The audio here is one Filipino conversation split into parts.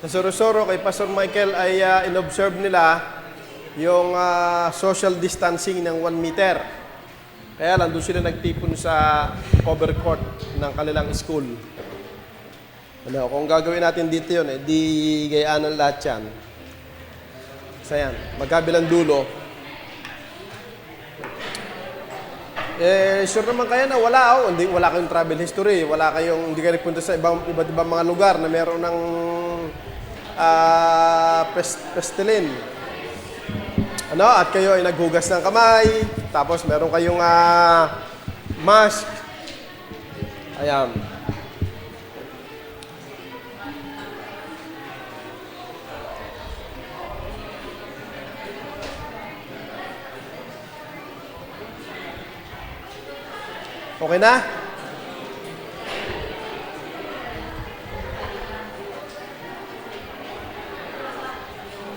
Sa Sorosoro, kay Pastor Michael ay in-observe nila yung social distancing ng 1 meter. Kaya lang, doon sila nagtipon sa cover court ng kanilang school. Ano, kung gagawin natin dito yun, di gayaan ng lahat yan. Sa yan, magkabilang dulo. Sure naman kayo na wala kayong travel history, hindi kayo nagpunta sa iba't ibang mga lugar na meron ng pestilin. Ano, at kayo ay naghugas ng kamay, tapos meron kayong mask. Ayan. Okay na?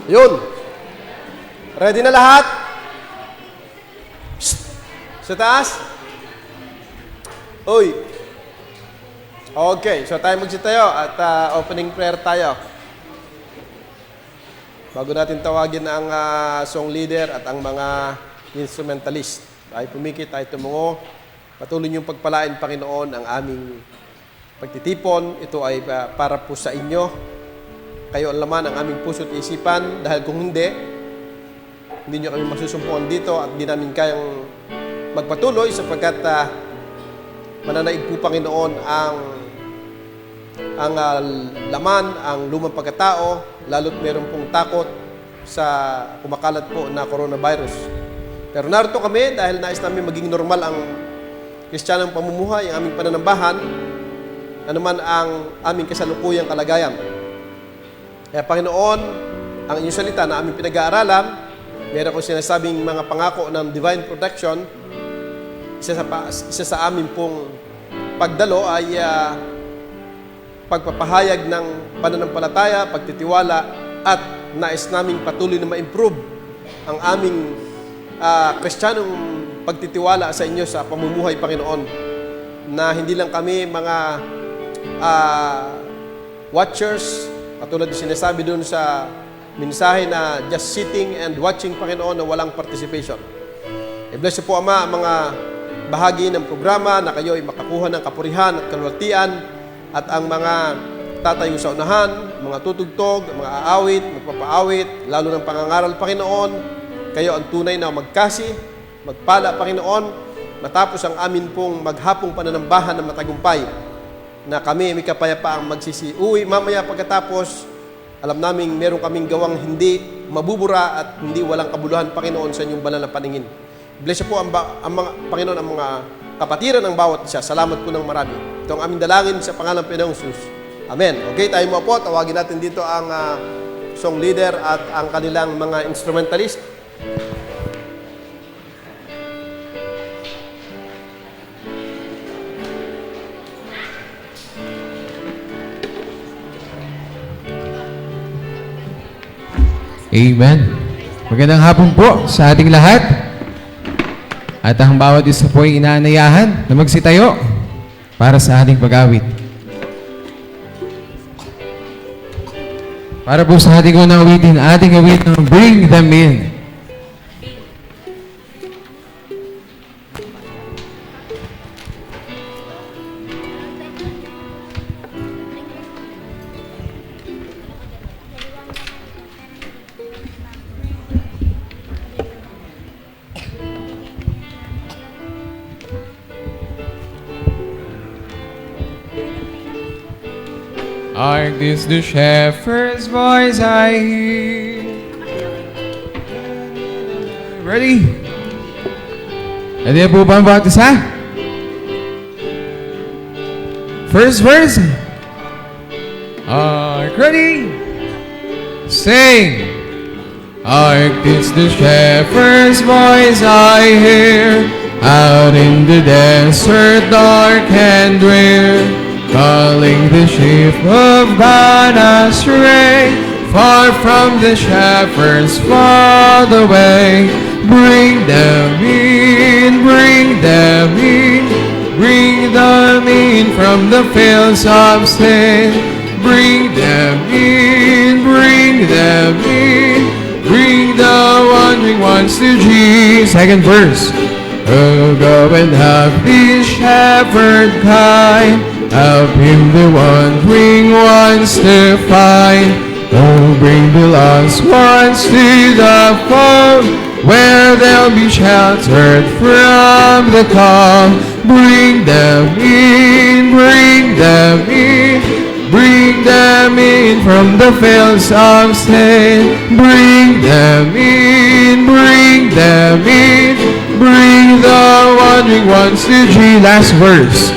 Yun. Ready na lahat? Psst. Sa taas? Uy. Okay, so tayo magsitayo at opening prayer tayo. Bago natin tawagin ang song leader at ang mga instrumentalist. Tayo pumikit, tayo tumungo. Patuloy niyong pagpalain, Panginoon, ang aming pagtitipon. Ito ay para po sa inyo. Kayo ang laman ang aming puso at isipan. Dahil kung hindi niyo kami masusumpungan dito at di namin kayang magpatuloy sapagkat mananaig po, Panginoon, ang laman, ang lumang pagkatao, lalo't meron pong takot sa kumakalat po na coronavirus. Pero narito kami dahil nais namin maging normal ang Kristiyanong pamumuhay, ang aming pananambahan, anuman ang aming kasalukuyang kalagayan. Kaya Panginoon, ang inyong salita na aming pinag-aaralan, meron ko sinasabing mga pangako ng divine protection, isa sa amin pong pagdalo ay pagpapahayag ng pananampalataya, pagtitiwala, at nais naming patuloy na ma-improve ang aming Kristiyanong pagtitiwala sa inyo sa pamumuhay, Panginoon, na hindi lang kami mga watchers, katulad ng sinasabi doon sa mensahe na just sitting and watching, Panginoon, na walang participation. I-bless po, Ama, ang mga bahagi ng programa na kayo ay makakuha ng kapurihan at kalwaltian, at ang mga tatayo sa unahan, mga tutugtog, mga aawit, magpapaawit, lalo ng pangangaral, Panginoon, kayo ang tunay na magkasi, magpala, Panginoon, matapos ang amin pong maghapong pananambahan ng matagumpay, na kami may kapayapaang magsisiuwi mamaya pagkatapos. Alam namin meron kaming gawang hindi mabubura at hindi walang kabuluhan, Panginoon, sa inyong banal na paningin. Bless po ang mga, Panginoon, ang mga kapatiran ng bawat isa. Salamat po ng marami. Ito ang aming dalangin sa pangalan ng Panginoong Jesus. Amen. Okay, tayo mo po. Tawagin natin dito ang song leader at ang kanilang mga instrumentalist. Amen. Magandang hapon po sa ating lahat. At ang bawat isa po ay inaanayahan na magsitayo para sa ating pag-awit. Para po sa ating unang awitin, ating awit ng Bring Them In. Hark this the shepherd's voice I hear. Ready? Ready na po ba ang bawat isa? First verse. Hark, ready? Sing. Hark this the shepherd's voice I hear. Out in the desert dark and drear, calling the sheep of God astray, far from the shepherds, far away. Bring them in, bring them in, bring them in from the fields of sin. Bring them in, bring them in. Bring the wandering ones to Jesus. Second verse. Oh, go and have this shepherd kind. Help him the wandering ones to find. Oh, bring the lost ones to the fold, where they'll be sheltered from the cold. Bring them in, bring them in. Bring them in from the fields of sin. Bring them in, bring them in. Bring the wandering ones to Jesus. Last verse.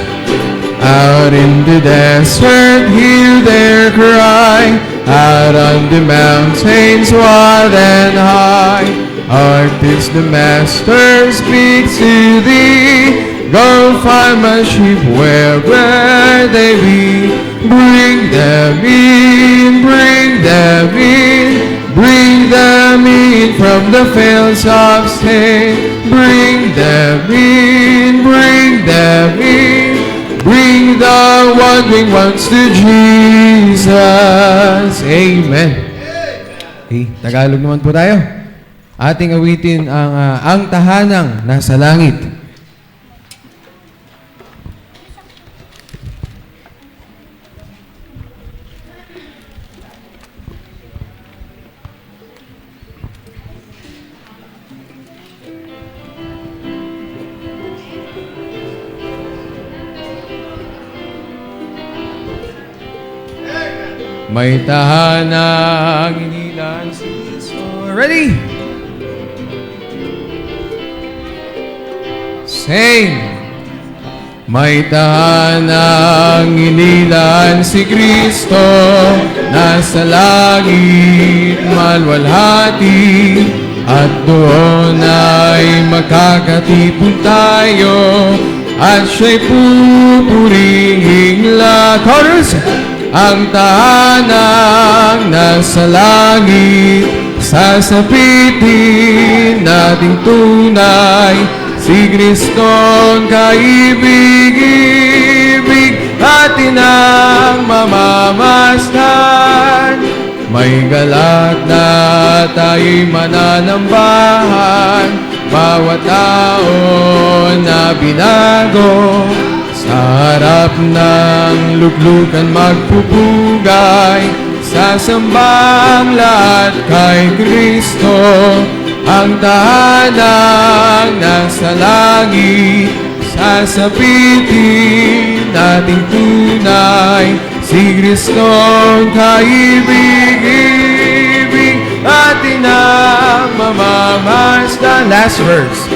Out in the desert, hear their cry. Out on the mountains, wild and high. Art is the Master, speak to thee. Go find my sheep wherever they be. Bring them in, bring them in. Bring them in from the fields of sin. Bring them in, bring them in. Bring the wandering ones to Jesus. Amen. Okay, Tagalog naman po tayo. Ating awitin ang tahanang nasa langit. May tahanang inilan si Kristo. Ready? Sing! May tahanang inilan si Kristo, nasa langit malwalhati, at doon ay makakatipon tayo, at siya'y pupurihin lahat. Chorus! Ang tahanang nasa langit, sasapitin nating tunay, si Kristong kaibig-ibig, atin ang mamamasdan. May galak na tayo'y mananambahan, bawat tao na binago, sa harap ng luglugan magpupugay, sasambang lahat kay Kristo. Ang tahanang nasa langit, sasapitin nating tunay, si Kristong kaibig-ibig, atin ang mamamasdan. Last verse.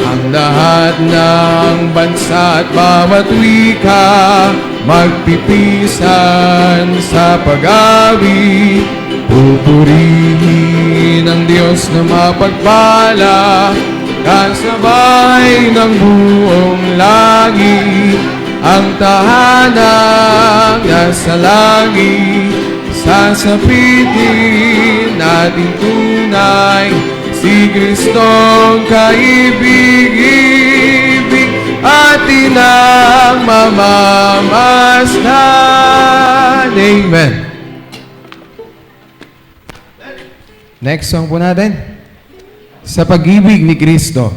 Ang lahat ng bansa at bawat wika, magpipisan sa pag-awi. Pupurihin ang Diyos na mapagpala, kasabay ng buong langit. Ang tahanang nasa langit, sasapitin nating tunay, si Kristong kaibig-ibig, atin ang mamamasdan. Amen. Next song po natin. Sa pag-ibig ni Kristo.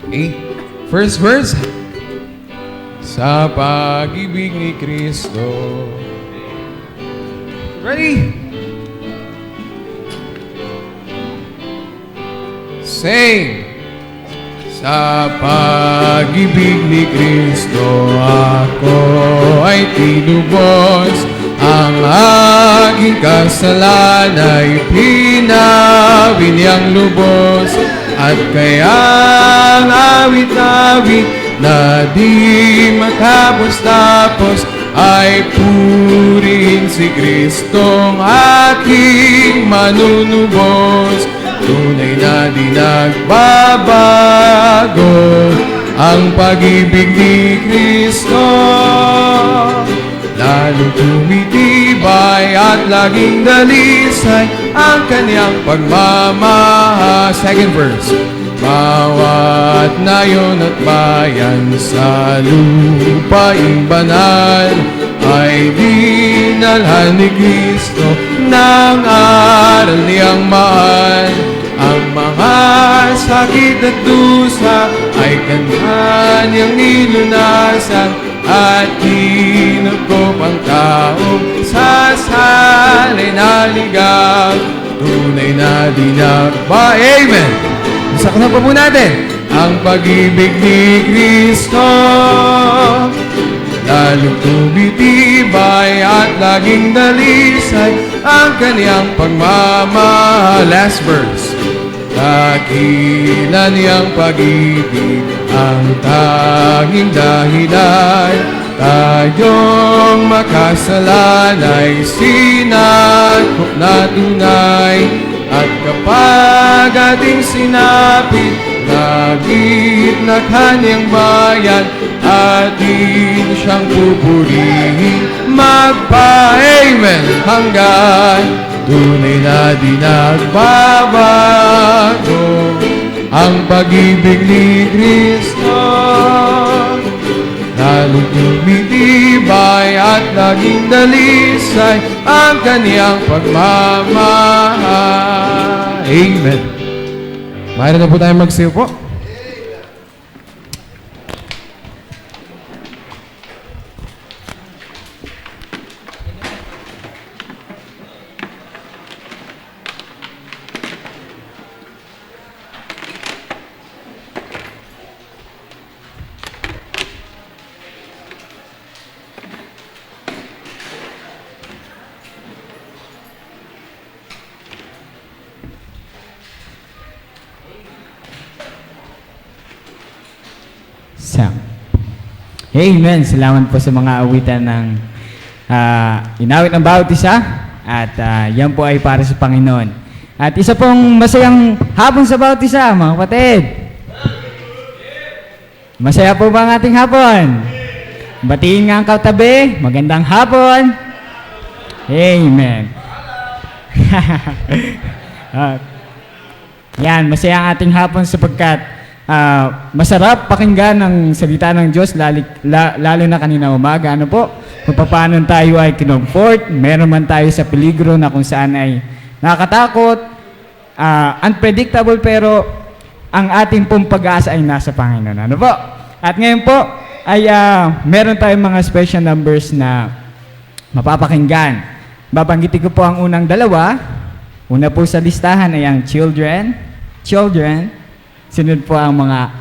Okay. First verse. Sa pag-ibig ni Kristo. Ready? Sing. Sa pag-ibig ni Kristo, ako ay tinubos. Ang aking kasalanan ay pinawi niyang lubos. At kaya ang awit-awit na di matapos-tapos ay purihin si Kristong aking manunubos. Tunay na di nagbabago ang pag-ibig ni Kristo. Lalong tumitibay at laging dalisay ang kanyang pagmamahal. Second verse. Bawat nayon at bayan sa lupaing banal ay dinalhan ni Kristo ng aral niyang mahal. Ang mga sakit at dusa ay kanyang nilunasan at kinukop ang taong sasalay na ligaw. Tunay na dinakba. Amen! Sakna pa po natin ang pag-ibig ni Kristo. Lalong tumitibay at laging dalisay ang kaniyang pagmamahal. Last verse. Dakila niyang pag-ibig ang tanging dahilan tayong makasalanay sinakop na tunay. At kapag ating sinapit nagit na kanyang bayan, atin siyang pupurihin magpa-amen hanggang tunay na di nagbabago ang pag-ibig ni Kristo. Lalong tumitibay at laging dalisay ang kaniyang pagmamahal. Amen. Mayroon na po tayong magsiyo po. Amen. Salamat po sa mga awitan ng inawit ng bawat isa. At yan po ay para sa Panginoon. At isa pong masayang hapon sa bawat isa, mga kapatid. Masaya po ba ang ating hapon? Batiin nga ang katabi. Magandang hapon. Amen. Yan, masaya ang ating hapon sapagkat masarap pakinggan ang salita ng Diyos lalo na kanina umaga. Ano po? Kung paano tayo ay kinomfort, meron man tayo sa peligro na kung saan ay nakakatakot, unpredictable, pero ang ating pong pag-asa ay nasa Panginoon. Ano po? At ngayon po ay meron tayong mga special numbers na mapapakinggan. Babanggitin ko po ang unang dalawa. Una po sa listahan ay ang children. Sunod po ang mga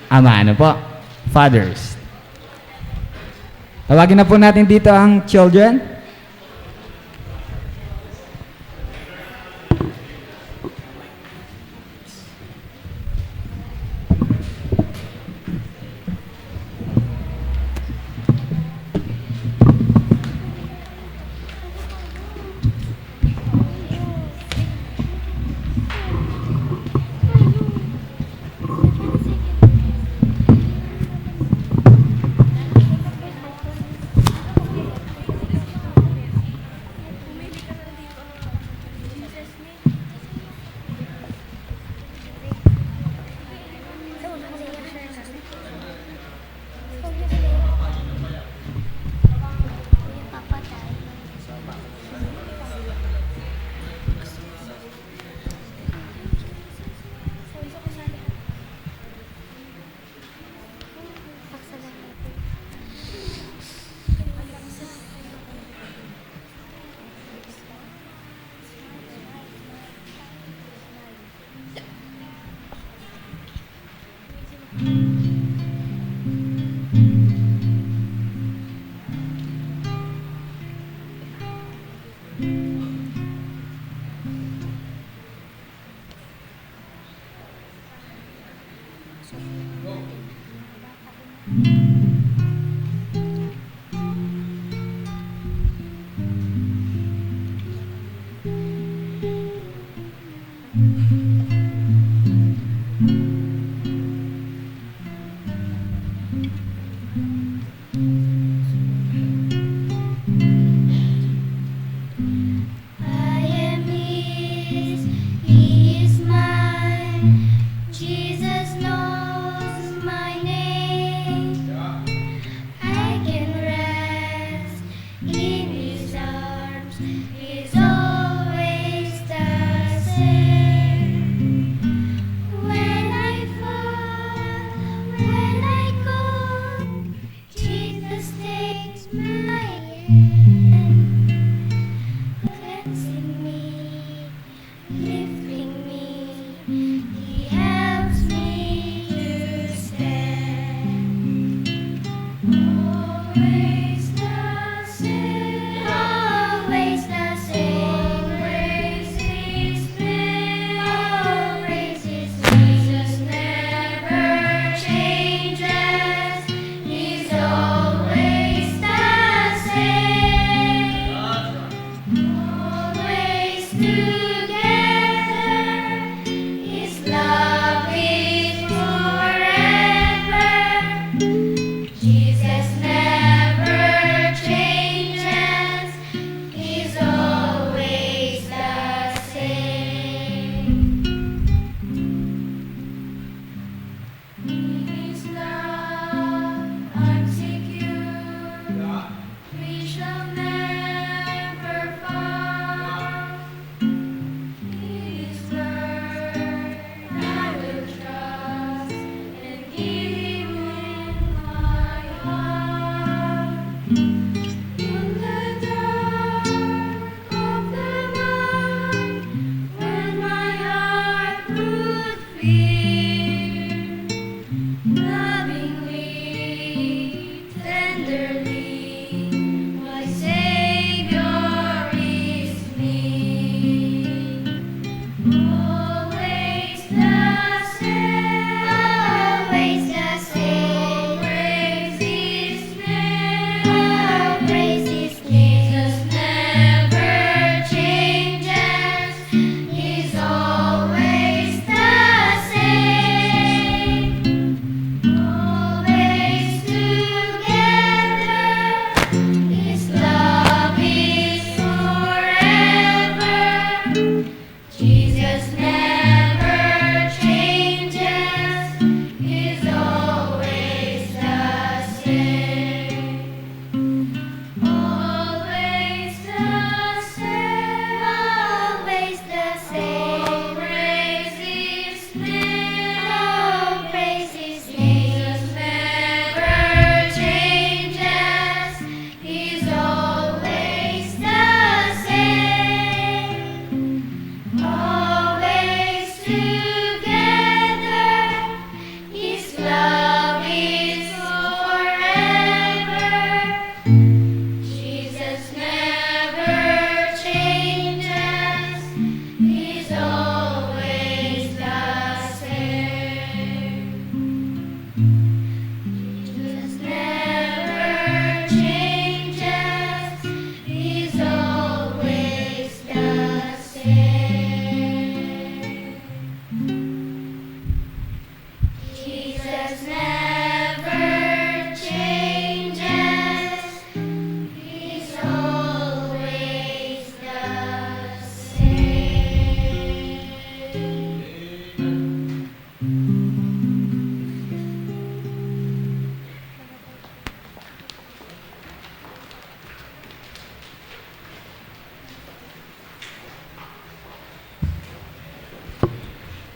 ama, ano po? Fathers. Tawagin na po natin dito ang children.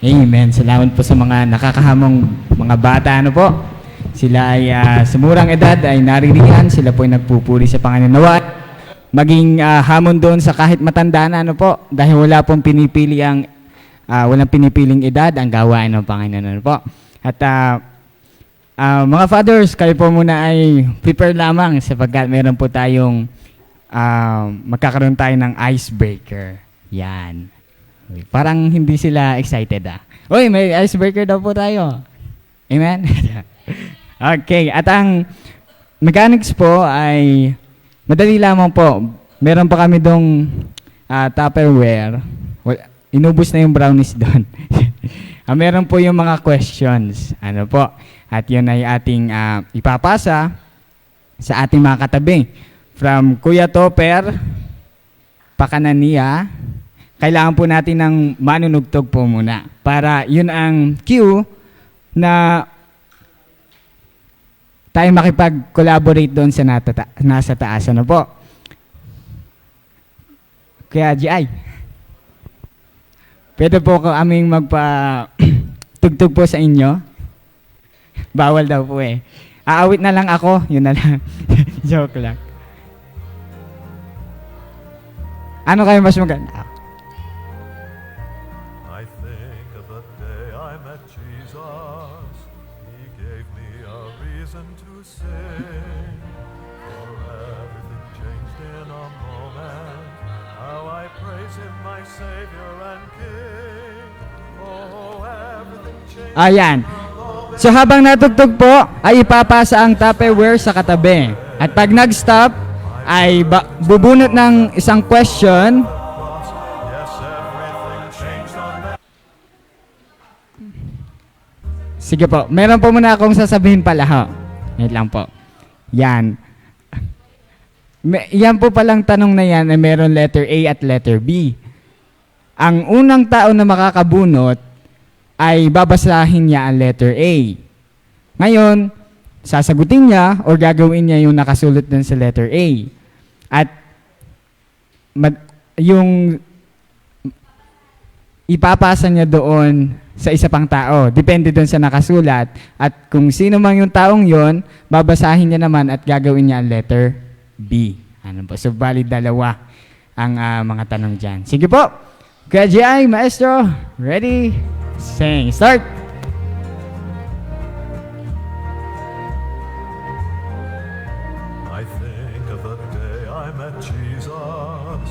Amen. Salamat po sa mga nakakahamong mga bata. Ano po? Sila ay sa murang edad ay naririyan. Sila po ay nagpupuri sa Panginoon. Nawa maging hamon doon sa kahit matanda na. Ano po? Dahil wala pong pinipili ang walang pinipiling edad ang gawain ng Panginoon. Ano po? At mga fathers, kayo po muna ay prepare lamang sapagkat meron po tayong magkakaroon tayo ng icebreaker. Yan. Parang hindi sila excited Uy, may icebreaker daw po tayo. Amen? Okay. At ang mechanics po ay madali lamang po. Meron pa kami dong Tupperware. Inubos na yung brownies doon. Meron po yung mga questions. Ano po? At yun ay ating ipapasa sa ating mga katabi. From Kuya Topper, Pakanania, kailangan po natin ng manunugtog po muna. Para yun ang cue na tayo makipag-collaborate doon sa nasa taas. Ano po? Kaya GI, pwede po kaming magpa-tugtog po sa inyo. Bawal daw po eh. Aawit na lang ako, yun na lang. Joke lang. Ano kayo mas maganda? I think of the day I met Jesus. He gave me a reason to sing. For everything changed in a moment. How I praise Him, my Savior and King. Oh, everything changed. Ayan. So habang natugtog po, ay ipapasa ang Tupperware sa katabi. At pag nag-stop, ay bubunot ng isang question. Yes, everything changed on that. Sige po, meron po muna akong sasabihin pala ho. Wait lang po. Yan. Yan po palang tanong na yan ay meron letter A at letter B. Ang unang tao na makakabunot ay babasahin niya ang letter A. Ngayon, sasagutin niya o gagawin niya yung nakasulat dun sa letter A. At yung ipapasa niya doon sa isa pang tao. Depende doon sa nakasulat. At kung sino man yung taong yon, babasahin niya naman at gagawin niya ang letter B. Ano po? So, bali dalawa ang mga tanong dyan. Sige po. Kuya G.I., maestro, ready? Sing. Start! I think of the day I met Jesus.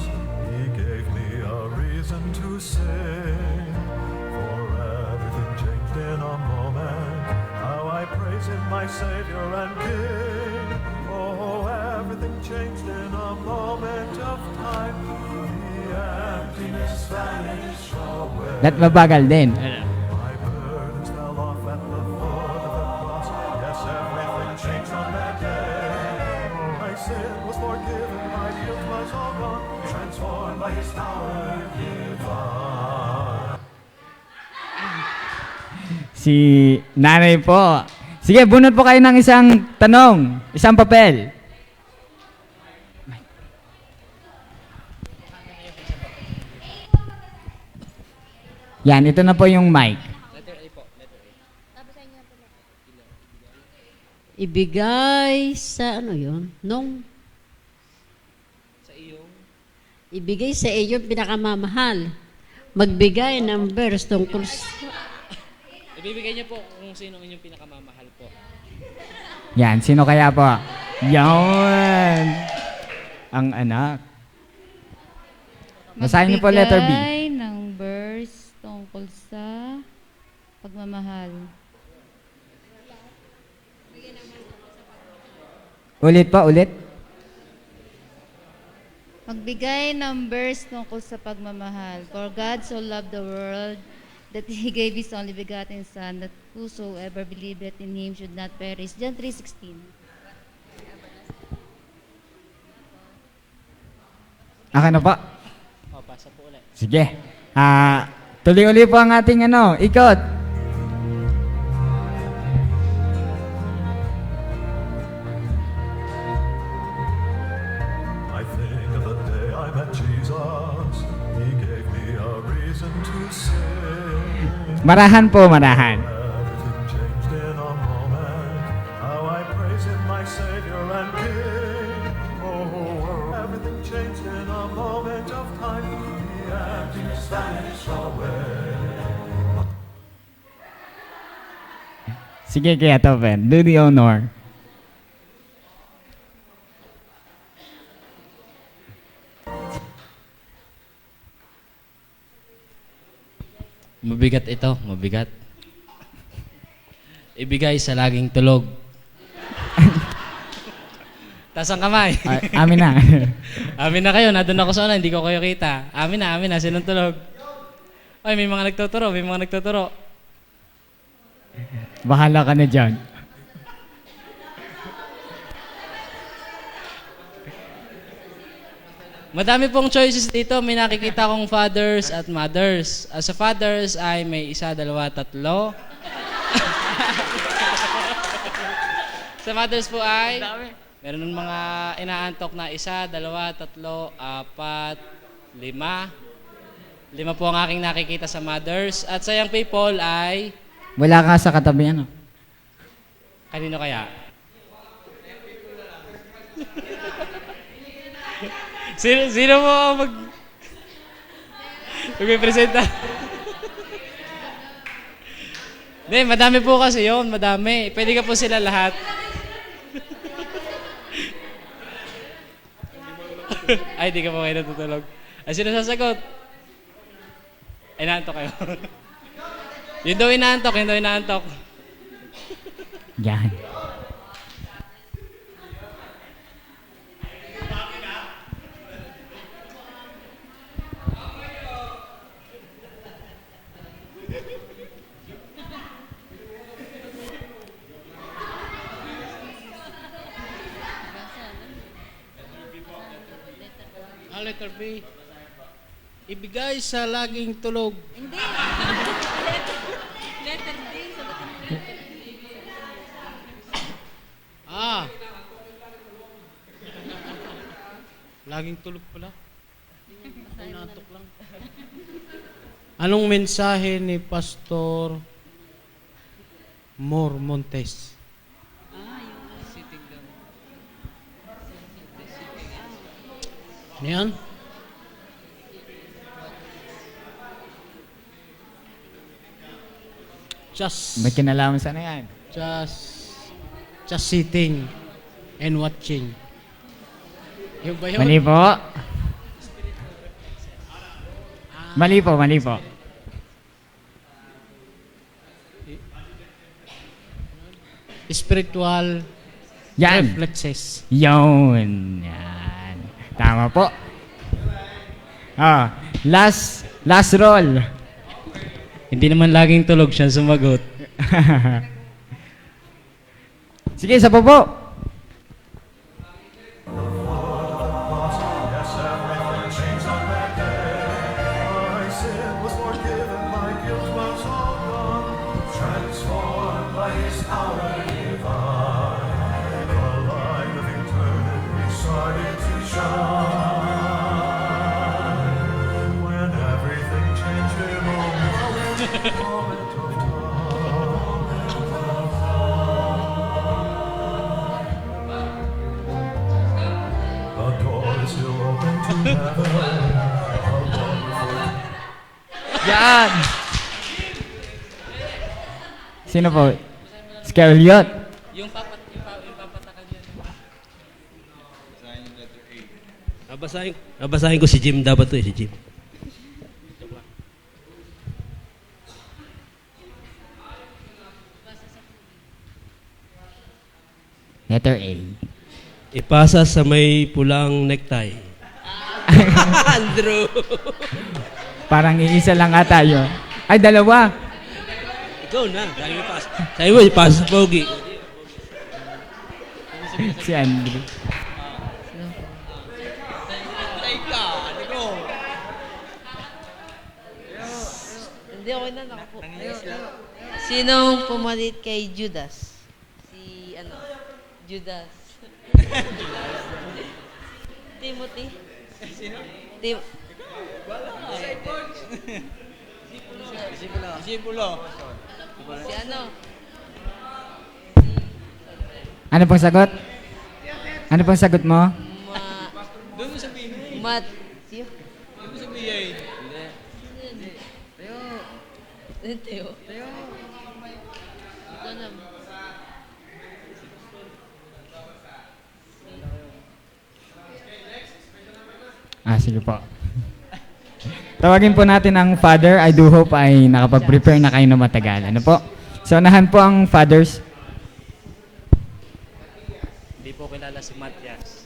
He gave me a reason to sing. For everything changed in a moment. How I praise Him, my Savior and King. Oh, everything changed in a moment of time. The emptiness vanished away. That mabagal din. My burdens fell off at the foot of the cross. Yes, everything changed on that day. My sin was forgiven, my guilt was all gone, transformed by His power divine. Si nanay po. Sige, bunot po kayo ng isang tanong, isang papel. Yan, ito na po yung mic. Ibigay sa ano yun? Ibigay sa iyong pinakamamahal. Magbigay ng verse tungkol sa... Ibibigay niya po kung sino ang inyong pinakamamahal po. Yan, sino kaya po? Yan! Ang anak. Basahin niyo po letter B. Magbigay ng verse tungkol sa pagmamahal. Ulit pa, ulit. Magbigay ng verse tungkol sa pagmamahal. For God so loved the world that He gave His only begotten Son, that whosoever believeth in Him should not perish. John 3:16. Akin na po. O, pasa po ulit. Sige. Tuloy-uli po ang ating ikot. I think of the day I met Jesus. He gave me a reason reason to sing. Marahan po, marahan. Everything changed in a moment. How I praise Him, my Savior and King. Oh, everything changed in a moment of time. The emptiness vanished away. Sige, kaya Topen. Do the honor. Mabigat ito, mabigat. Ibigay sa laging tulog. Taas ang kamay. Amin na. Amin na kayo, nandun ako sa una, hindi ko kayo kita. Amin na, sinong tulog? Ay, may mga nagtuturo. Bahala ka na dyan. Madami pong choices dito. May nakikita kong fathers at mothers. Sa fathers ay may 1, 2, 3. Sa mothers po ay meron ng mga inaantok na 1, 2, 3, 4, 5. 5 po ang aking nakikita sa mothers. At sa young people ay Wala ka sa katabi, ano? kanino kaya? Sino mo ang magpipresenta? Hindi, madami po kasi yun, madami. Pwede ka po sila lahat. Ay, di ka po kayo natutulog. Ay, sino sasagot? Ay, naantok kayo. Yun daw inaantok. Yan. Letter B. Ibigay sa laging tulog. Hindi. Letter D. Ah. Laging tulog pala. Naantok lang. Anong mensahe ni Pastor Mor Montes? Ano yan? May kinalaman sana yan. Just sitting and watching. Yung ba yun? Mali po. Mali po. Spiritual Yan. reflexes. Yun. Yan. Tama po. Last roll. Hindi naman laging tulog siya sumagot. Sige, isa pa po. My sin was forgiven, my guilt was all gone, transformed by His power divine. The light of eternity started to shine when everything changed in a moment of time. The door is still open to heaven. Yan. Sino po? Si Elliot. Yung papatakal yan. Babasahin ko si Jim dapat to si Jim. Letter A. Ipasa sa may pulang necktie. Andrew! Parang iisa lang ata yun. Ay, dalawa. Ikaw na, sabi mo ipasa. Sabi mo ipasa sa pogi. Si Andrew. Hindi, okay na, nakapo. Sinong pumalit kay Judas? Si, Judas. Timothy? Sino? Disipulo. Si ano? Ano pong sagot? Ano pong sagot mo? Doon mo sabihin. Matthew. Doon mo sabihin. Teo. Ikaw na. Sige po. Tawagin po natin ang father. I do hope ay nakapag-prepare na kayo na matagal. Ano po? So, unahan po ang fathers. Hindi po kilala si Matias.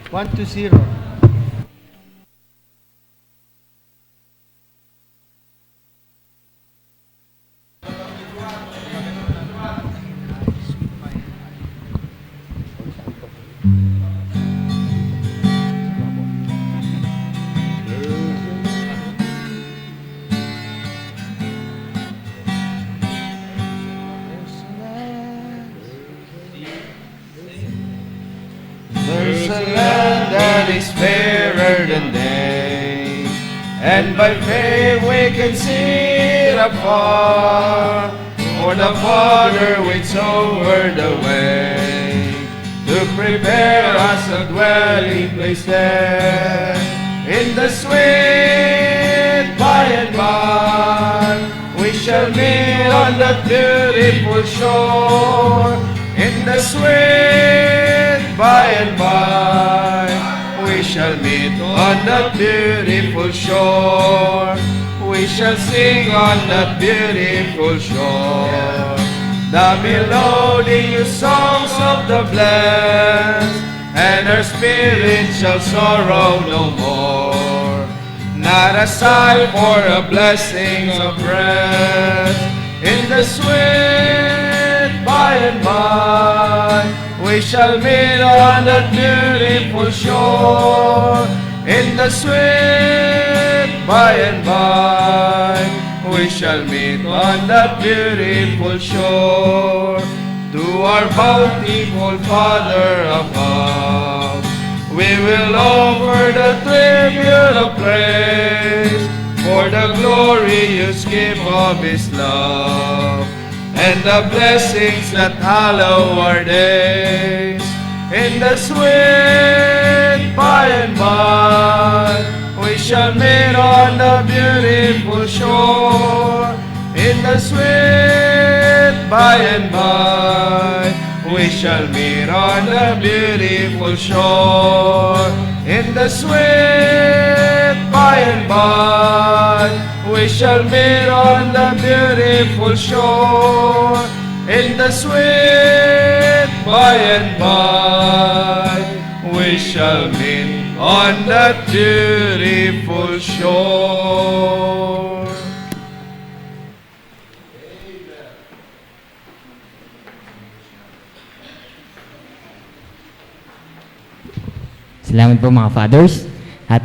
One to zero. There's a land that is fairer than day, and by faith we can see it afar. For the Father waits over the way to prepare us a dwelling place there. In the sweet by and by, we shall meet on that beautiful shore. In the sweet by and by, we shall meet on that beautiful shore. We shall sing on that beautiful shore the melodious songs of the blessed, and our spirit shall sorrow no more. Not a sigh for a blessing of rest. In the sweet by and by, we shall meet on that beautiful shore. In the sweet by and by, we shall meet on that beautiful shore. To our bountiful Father above, we will offer the tribute of praise for the glorious gift of His love and the blessings that hallow our days. In the sweet by and by, we shall meet on the beautiful shore. In the sweet by and by, we shall meet on the beautiful shore. In the sweet by and by, we shall meet on the beautiful shore. In the sweet by and by, we shall meet on that beautiful shore. Salamat po mga fathers. At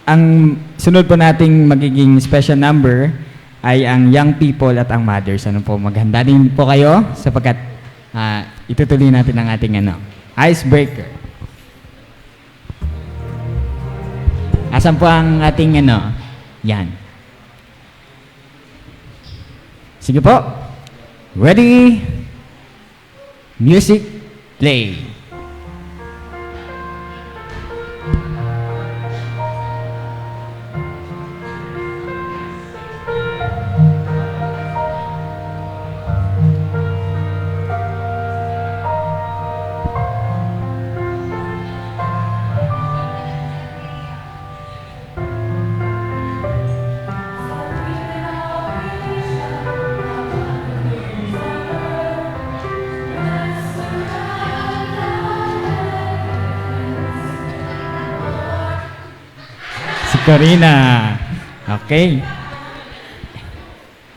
ang sunod po nating magiging special number ay ang young people at ang mothers. Ano po, maghanda din po kayo sapagkat itutuloy natin ang ating icebreaker. Asan po ang ating yan. Sige po. Ready? Music, play. Corina. Okay.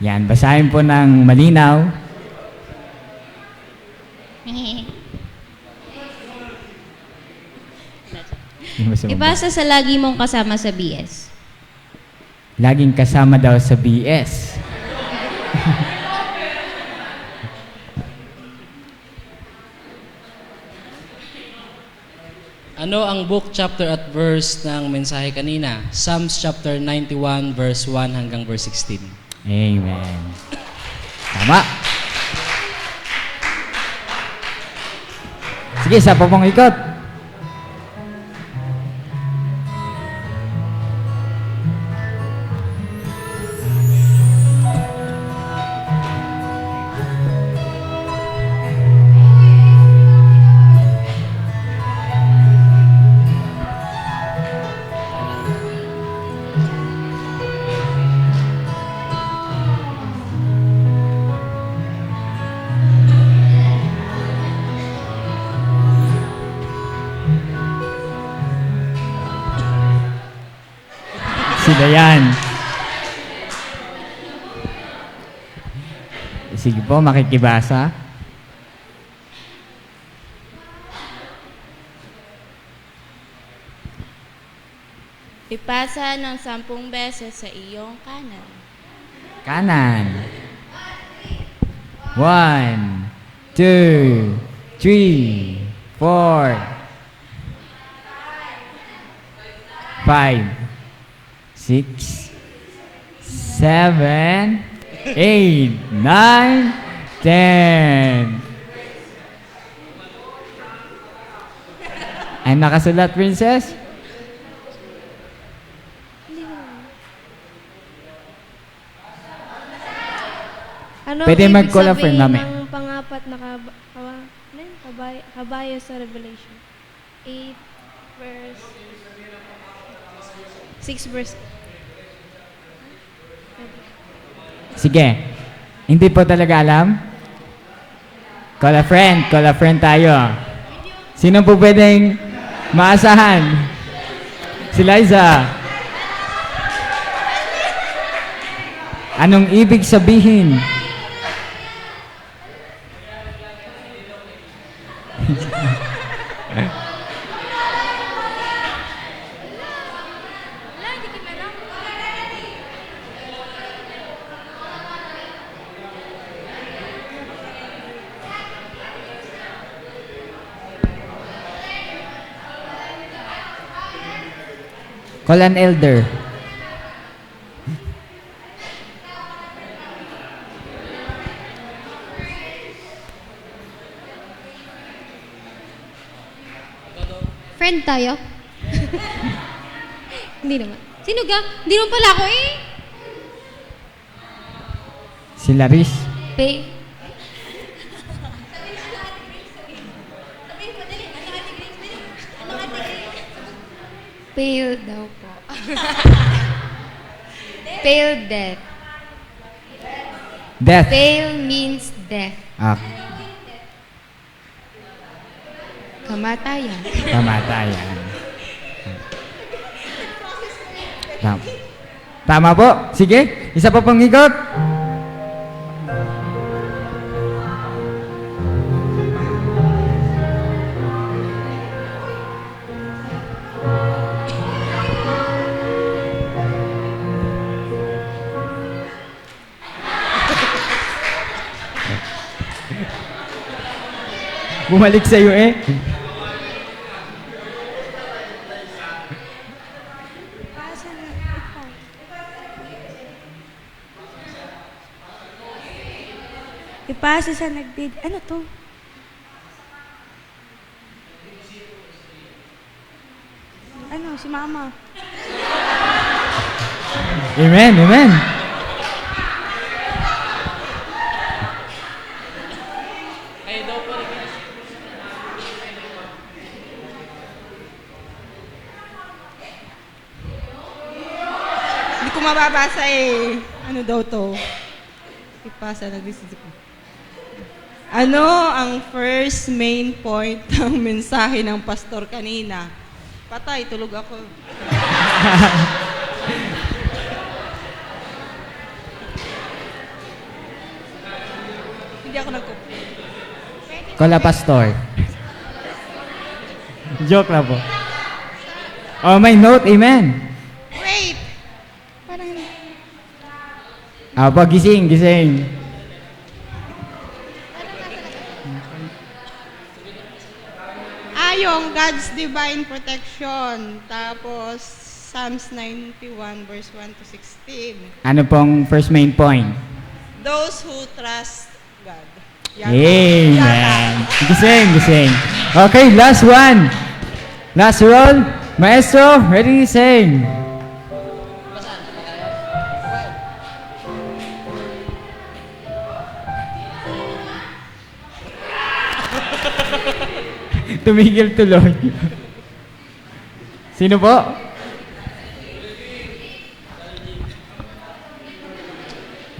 Yan, basahin po ng malinaw. Ibasa sa lagi mong kasama sa BS. Laging kasama daw sa BS. Ano ang book, chapter at verse ng mensahe kanina? Psalms chapter 91 verse 1 hanggang verse 16. Amen. Tama. Sige, sa pong ikot. Sila yan. Sige po, makikibasa. Ipasa ng 10 beses sa iyong kanan. Kanan. 1, 2, 3, 4, 5, 6, 7, 8, 9, 10. Ay nakasulat, princess? Ano Pwede ibig mag-call a friend, sabihin mami. ng pangapat na kabayo sa Revelation? 8 verse 6 verse. Sige. Hindi po talaga alam? Call a friend tayo. Sino po pwedeng maasahan? Si Liza. Anong ibig sabihin? Call an elder. Friend tayo? Hindi naman. Sino ka? Hindi naman pala ako eh. Si Laris. Pale daw po. Pale death. Death. Pale means death. Ah, Kamatayan. kamatayan. Tama. Tama po. Sige, isa pa pong ikot. Bumalik sa iyo eh. Ipasa sa nagbid. Ano to? Ano, si mama. Amen, amen. Kayo daw po. Hindi ko mababasa eh. Ano daw to? Ipasa na Ano ang first main point ng mensahe ng pastor kanina? Patay, tulog ako. Kola Pastor. Joke lang po. Oh, may note, amen. Wait! Parang... Apo, gising, gising. Yung God's divine protection. Tapos, Psalms 91 verse 1 to 16. Ano pong first main point? Those who trust God. Amen. Gising, gising. Okay, last one. Last roll. Maestro, ready, sing. Tumigil tuloy. Sino po?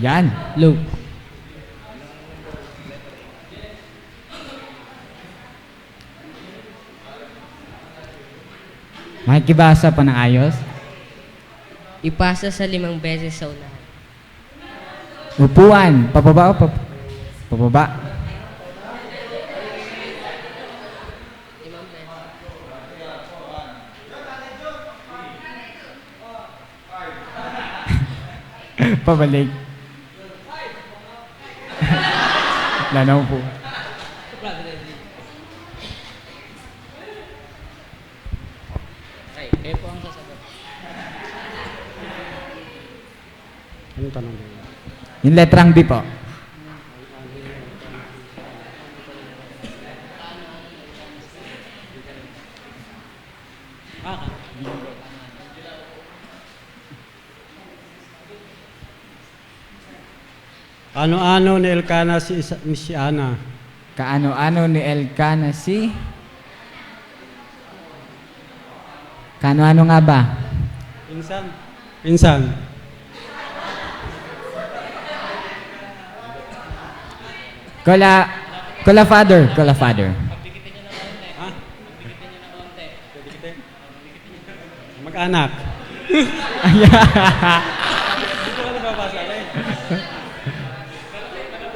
Yan. Luke. Makikibasa pa ng ayos? Ipasa sa 5 beses sa unahan. Upuan. Pababa o pababa? Pabalik. Lanaw po. Okay, kayo po ang sasagot. Anong tanong ba? Yung letrang B po. Ano-ano ni Elkanah si Ana? Kaano-ano ni Elkanah si? Kaano-ano nga ba? Pinsan. Pinsan. Kola father. Kola father. Ha? Mag-anak. Dito ka nababasa rin.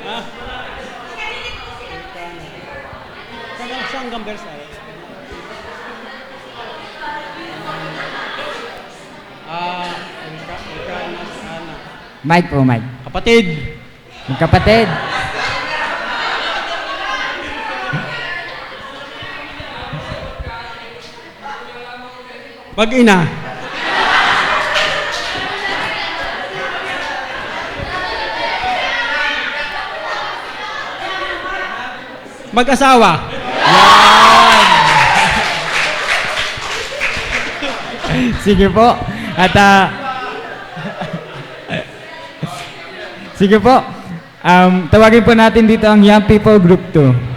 Ha? Saan kang verse ay? Elkanah si Ana. Mike po, Mike. Kapatid. Magkapatid. Mag-ina. Mag-asawa. Sige po. At sige po. Tawagin po natin dito ang Young People Group 2.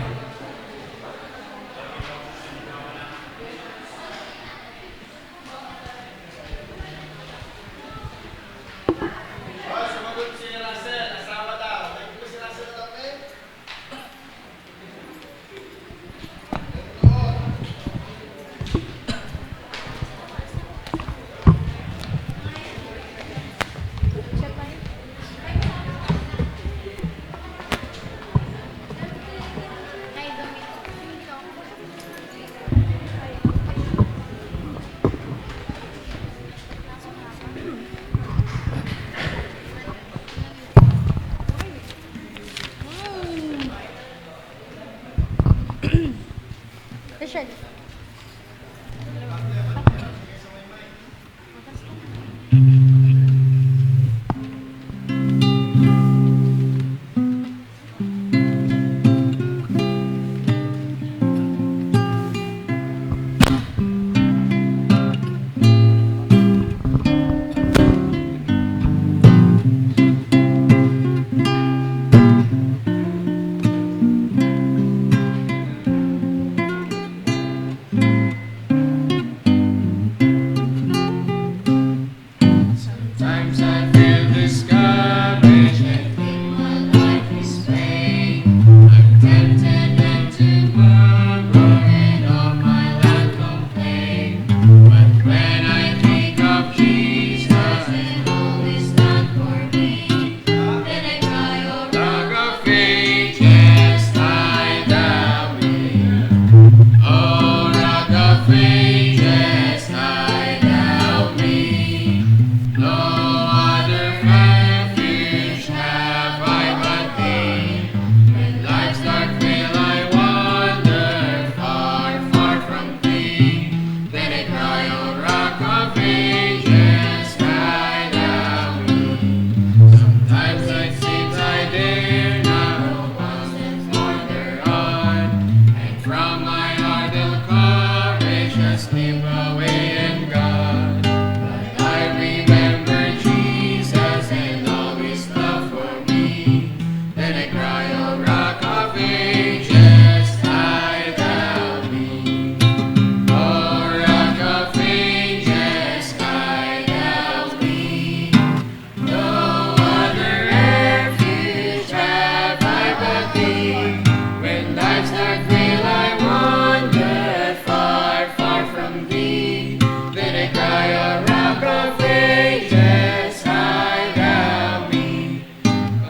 life's dark veil I wander far, far from thee. Then I cry, O rock of ages, hide thou me.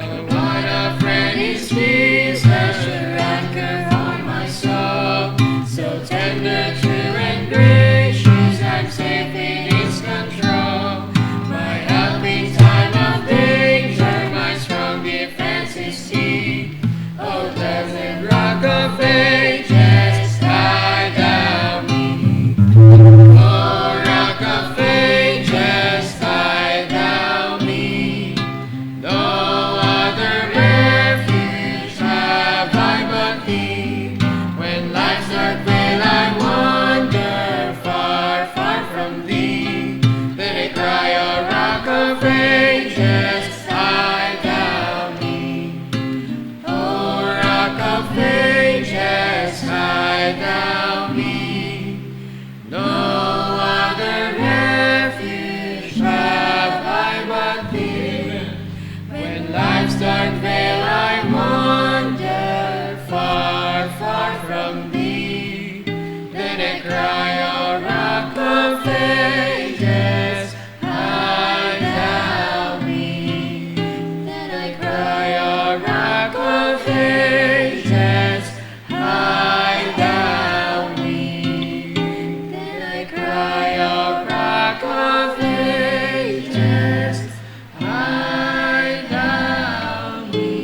Oh, what a friend is Jesus, sure anchor for my soul. So tender, true, and gracious, I'm safe in his control. My help in time of danger, my strong defense is he. Oh, blessed rock of ages, hide thou me. Oh, rock of ages, hide thou me. No other refuge have I but thee. When life's dark veil I wander far, far from thee. Then I cry, O rock of ages, hide thou me. O rock of ages, hide thou me. No other refuge have I but thee. When life's dark veil I wander far, far from thee. Then I cry, O rock of ages, hide thou me. Then I cry, O rock of ages, hide thou me. Then I cry, O rock of ages, hide thou me.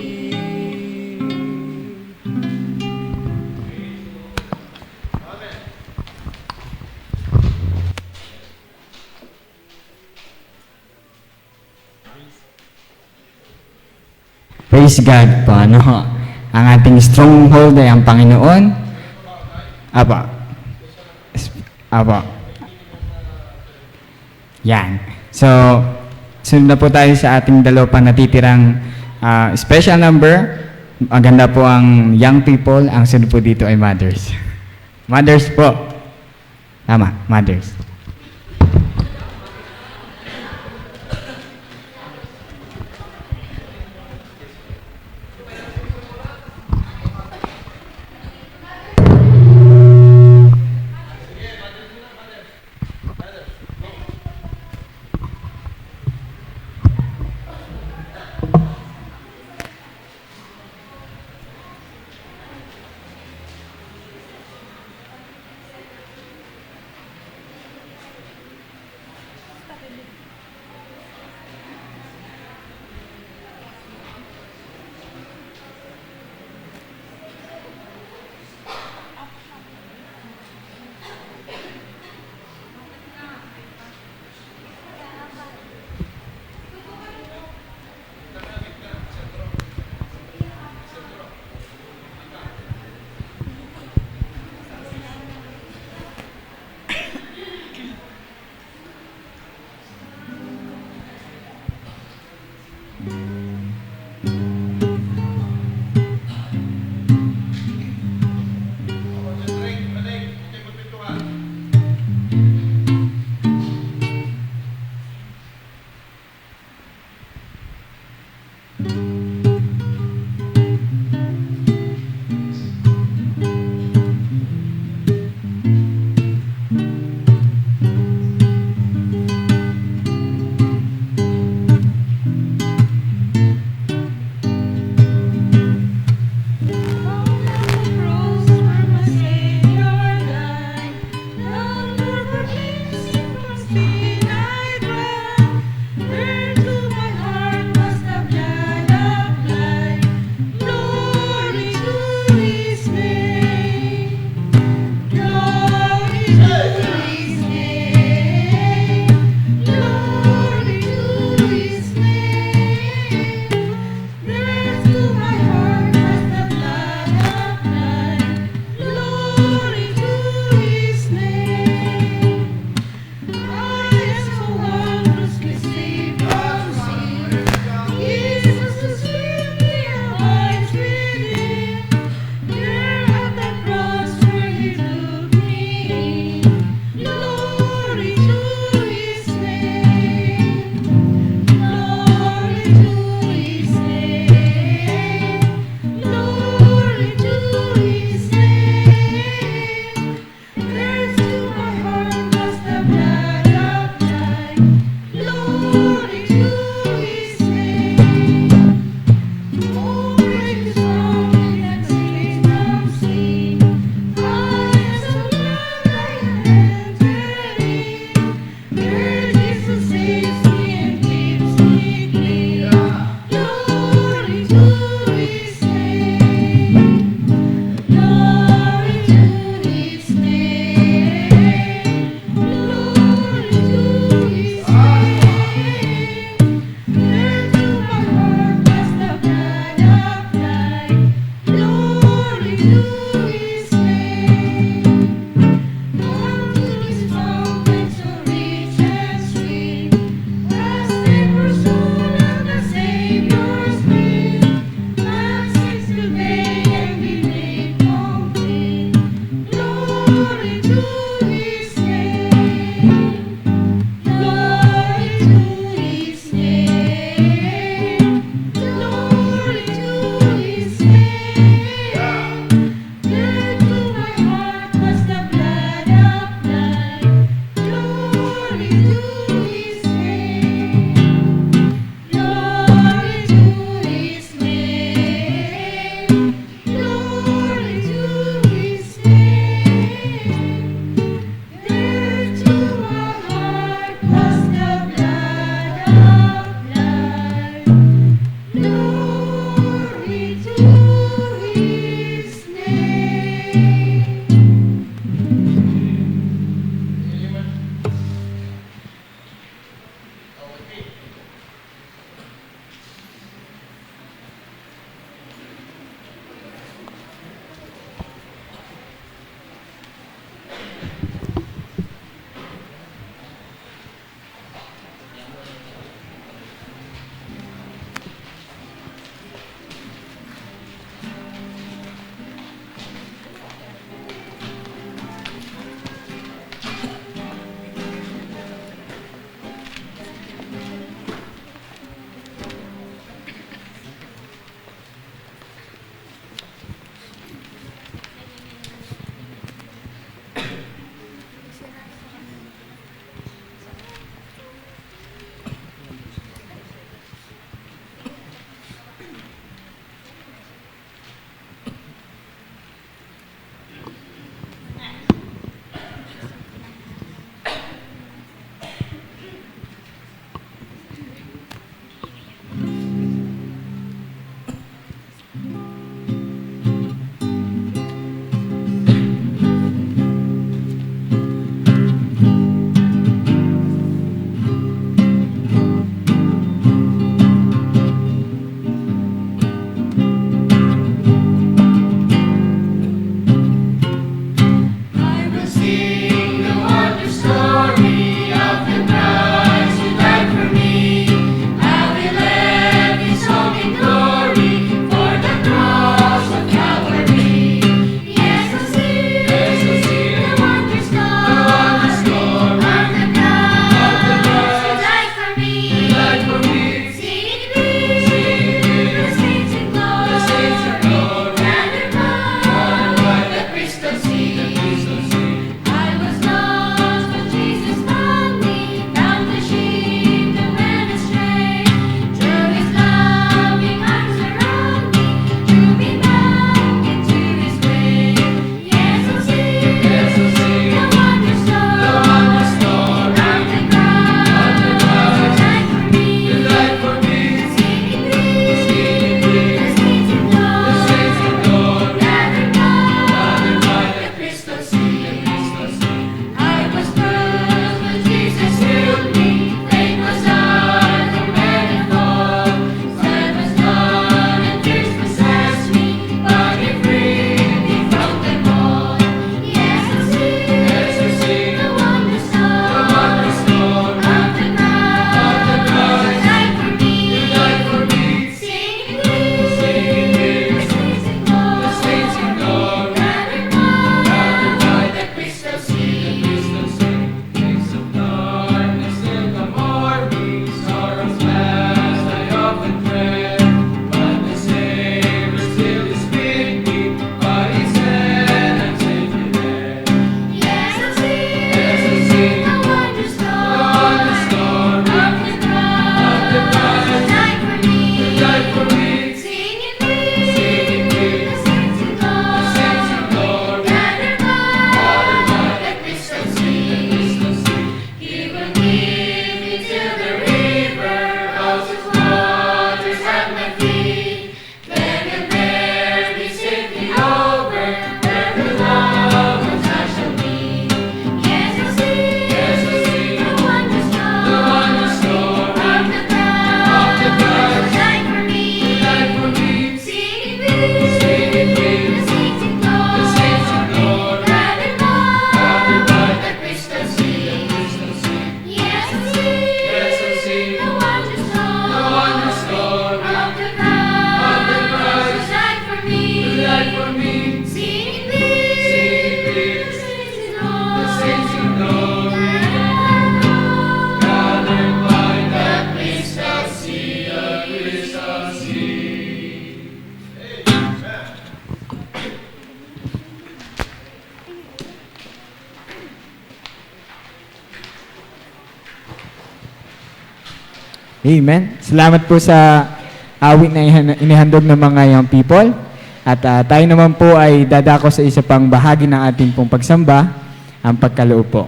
Praise God po, ano ho. Ang ating stronghold ay ang Panginoon. Apa. Apa. Yan. So, sunod na po tayo sa ating dalawa pa natitirang special number. Maganda po ang young people. Ang sunod po dito ay mothers. Mothers po. Tama, mothers. Amen. Salamat po sa awit na inihandog ng mga young people. At tayo naman po ay dadako sa isa pang bahagi ng ating pong pagsamba, ang pagkaloob po.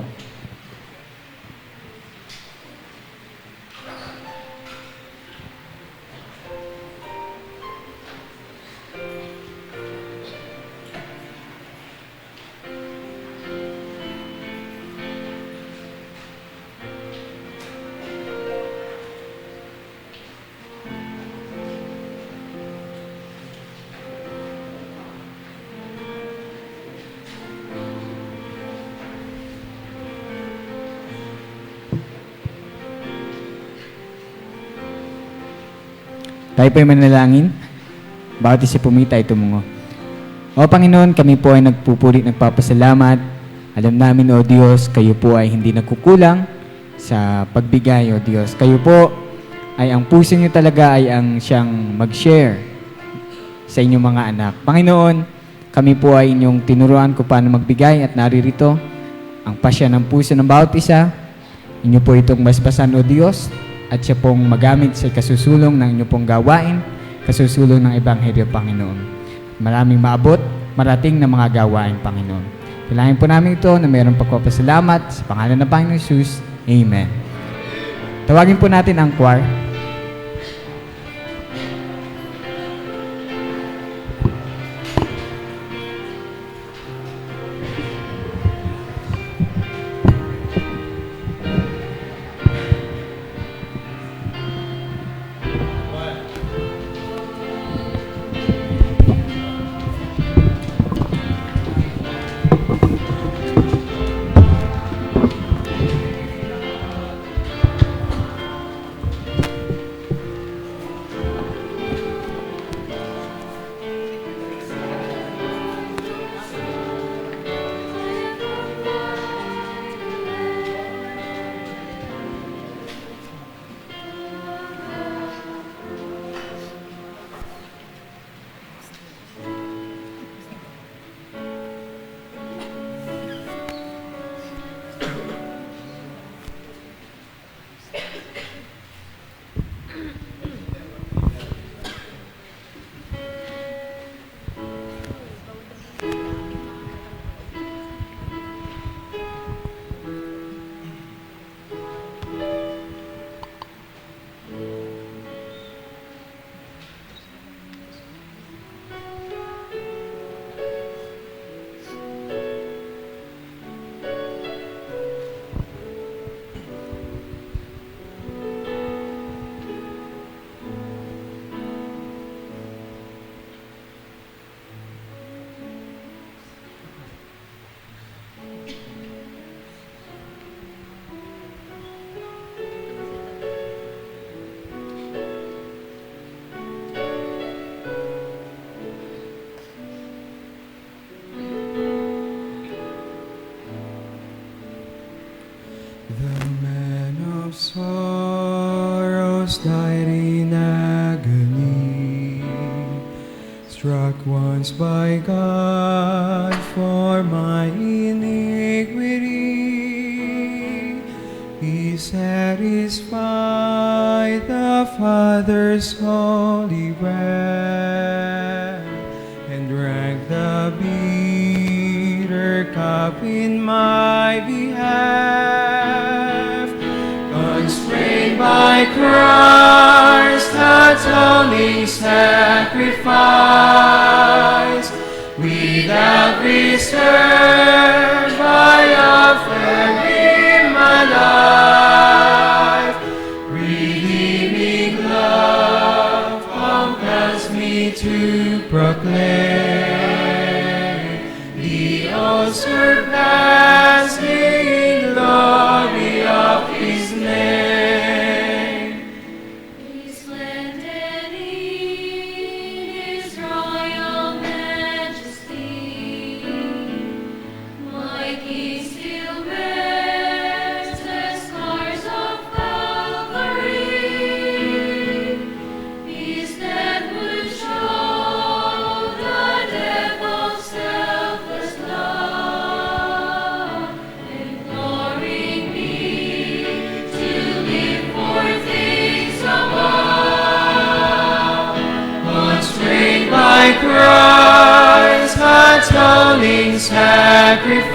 Tayo po ay manalangin. Bawat isa pumita ay tumungo. O Panginoon, kami po ay nagpupuri, nagpapasalamat. Alam namin, O Diyos, kayo po ay hindi nagkukulang sa pagbigay, O Diyos. Kayo po ay ang puso niyo talaga ay ang siyang mag-share sa inyong mga anak. Panginoon, kami po ay inyong tinuruan kung paano magbigay at naririto ang pasya ng puso ng bawat isa. Inyo po itong basbasan, O Diyos, at siya pong magamit sa kasusulong ng inyo pong gawain, kasusulong ng Ebanghelyo, Panginoon. Maraming maabot, marating na mga gawain, Panginoon. Kailangan po namin ito na mayroong pagpapasalamat sa pangalan ng Panginoon Jesus. Amen. Tawagin po natin ang choir. Sorrows died in agony, struck once by God for my iniquity. He satisfied the Father's holy wrath and drank the bitter cup in my behalf. Constrained by Christ's atoning sacrifice, without reserve I offer Him my life. Redeeming love compels me to proclaim the all surpassing glory of His name. Resplendent in His royal majesty, my King still bears the scars of Calvary. Peace that would show the depth of selfless love. atoning sacrifice.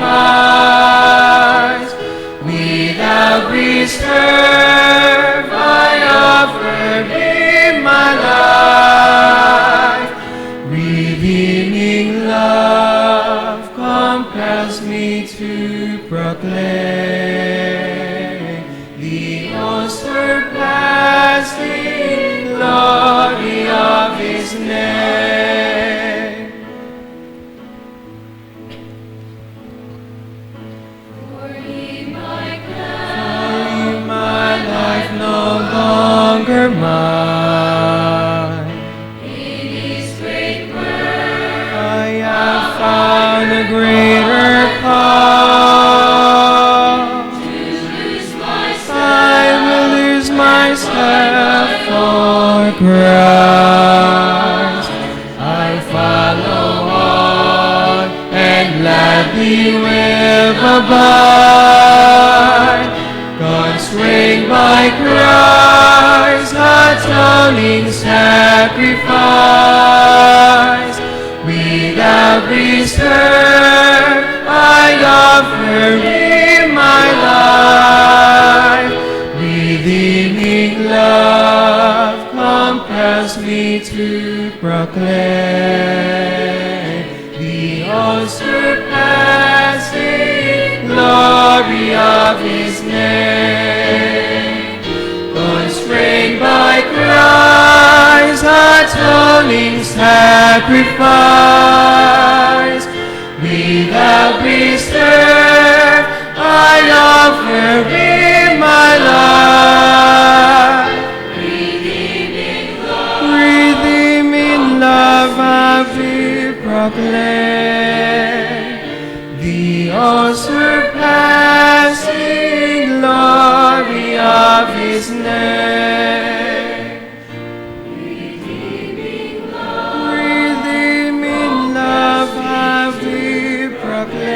Without reserve, I offer Him my life. Redeeming love compels me to proclaim the all-surpassing glory of His name. For He my For my life no longer mine. in His great work, I have found a greater cause. to lose myself, I will lose myself for Christ. I follow on and gladly will abide, constrained by Christ's atoning sacrifice. Without reserve, I offer Him my life. Redeeming love compels me to proclaim the all-surpassing glory of His name. Constrained by Christ's atoning sacrifice, without reserve, I offer Him my life. Redeeming love I will proclaim the all-surpassing glory of His name. Redeeming love I will proclaim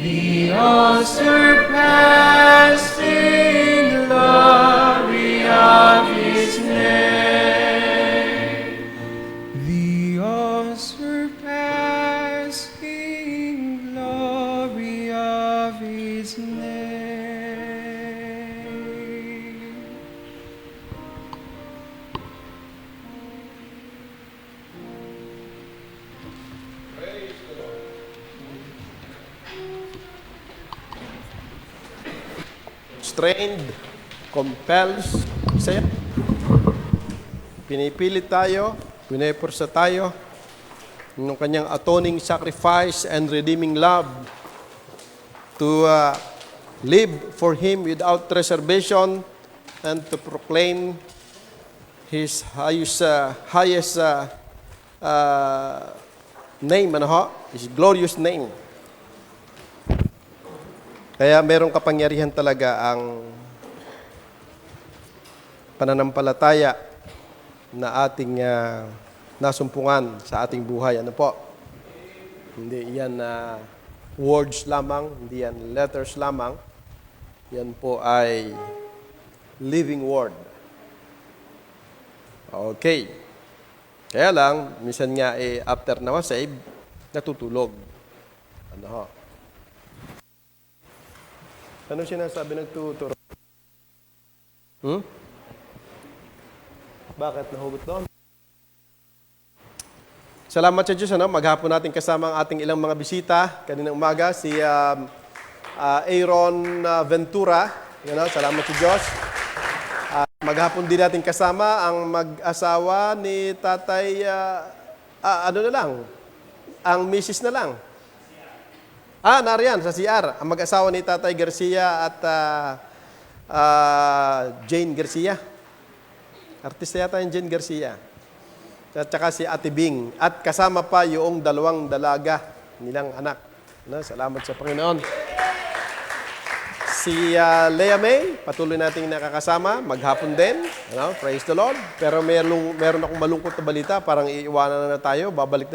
the all-surpassing glory of His name. The all-surpassing glory of His name. Strained, compels, isa yan. Pinipilit tayo, pinepursa tayo ng kanyang atoning sacrifice and redeeming love to live for Him without reservation and to proclaim His highest name, His glorious name. Kaya merong kapangyarihan talaga ang pananampalataya na ating nasumpungan sa ating buhay. Ano po? Hindi yan words lamang, hindi yan letters lamang. Yan po ay living word. Okay. Kaya lang, minsan nga after na save, natutulog. Ano ho? Ano sinasabi nagtuturo? Bakit nahugot doon? Salamat sa Diyos. Maghapon natin kasama ang ating ilang mga bisita. Kaninang umaga, si Aaron Ventura. Salamat sa Diyos. Maghapon din natin kasama ang mag-asawa ni Tatay, ang misis na lang. Nariyan, sa CR. Ang mag-asawa ni Tatay Garcia at Jane Garcia. Artista yata yung Jane Garcia. At saka si Ate Bing. At kasama pa yung dalawang dalaga nilang anak. Salamat sa Panginoon. Si Lea May, patuloy nating nakakasama. Maghapon din. Praise the Lord. Pero meron akong malungkot na balita. Parang iiwanan na tayo. Babalik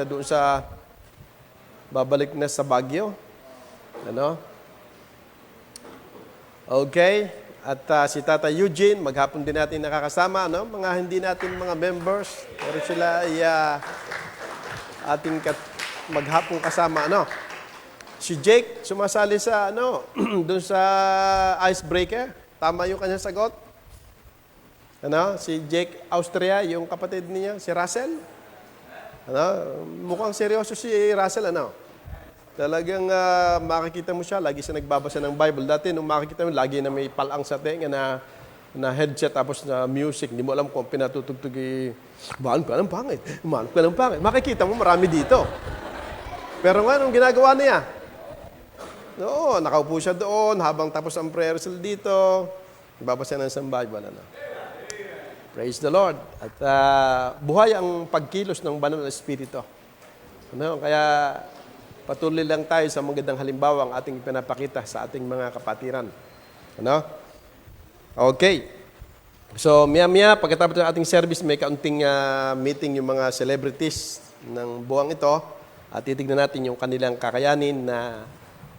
na sa Baguio. Okay. At si Tata Eugene, maghapon din natin nakakasama. Mga hindi natin mga members. Pero sila ay ating maghapong kasama, ano? Si Jake, sumasali sa, doon sa icebreaker. Tama yung kanyang sagot. Ano? Si Jake Austria, yung kapatid niya, si Russell. Ano? Mukhang seryoso si Russell, ano? Talagang makikita mo siya, lagi siya nagbabasa ng Bible. Dati, nung makikita mo, lagi na may palang sa tenga na headset tapos na music. Hindi mo alam kung pinatutugtog maan ka ng pangit. Maan ka ng pangit. Makikita mo, marami dito. Pero nga, anong ginagawa niya? Oo, nakaupo siya doon habang tapos ang prayer cell dito. Nagbabasa ng isang Bible. Ano? Praise the Lord. At buhay ang pagkilos ng banal na Espiritu. Ano? Kaya patuloy lang tayo sa magandang halimbawa ang ating pinapakita sa ating mga kapatiran. Ano? Okay. So, maya-maya, pagkatapos ng ating service, may kaunting meeting yung mga celebrities ng buwang ito at titignan natin yung kanilang kakayanin na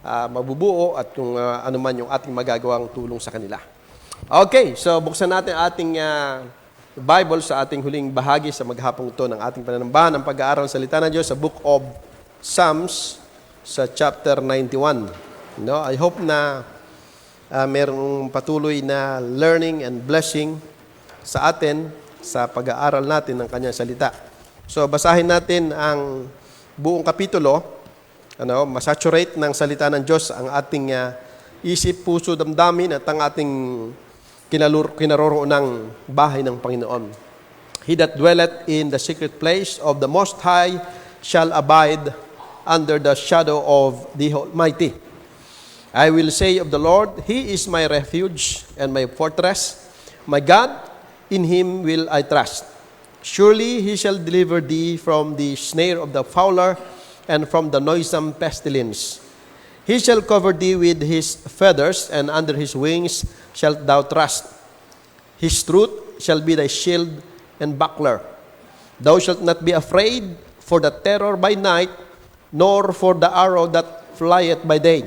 mabubuo at kung ano man yung ating magagawang tulong sa kanila. Okay, so buksan natin ating Bible sa ating huling bahagi sa maghapong ito ng ating pananambahan ng pag-aaral ng salita ng Diyos sa Book of Psalms sa chapter 91. No, I hope na merong patuloy na learning and blessing sa atin sa pag-aaral natin ng kanyang salita. So basahin natin ang buong kapitulo. Masaturate ng salita ng Diyos ang ating isip, puso, damdamin at ang ating kinaroroon ng bahay ng Panginoon. He that dwelleth in the secret place of the Most High shall abide under the shadow of the Almighty. I will say of the Lord, He is my refuge and my fortress. My God, in Him will I trust. Surely He shall deliver thee from the snare of the fowler and from the noisome pestilence. He shall cover thee with His feathers, and under His wings shalt thou trust. His truth shall be thy shield and buckler. Thou shalt not be afraid for the terror by night, nor for the arrow that flieth by day,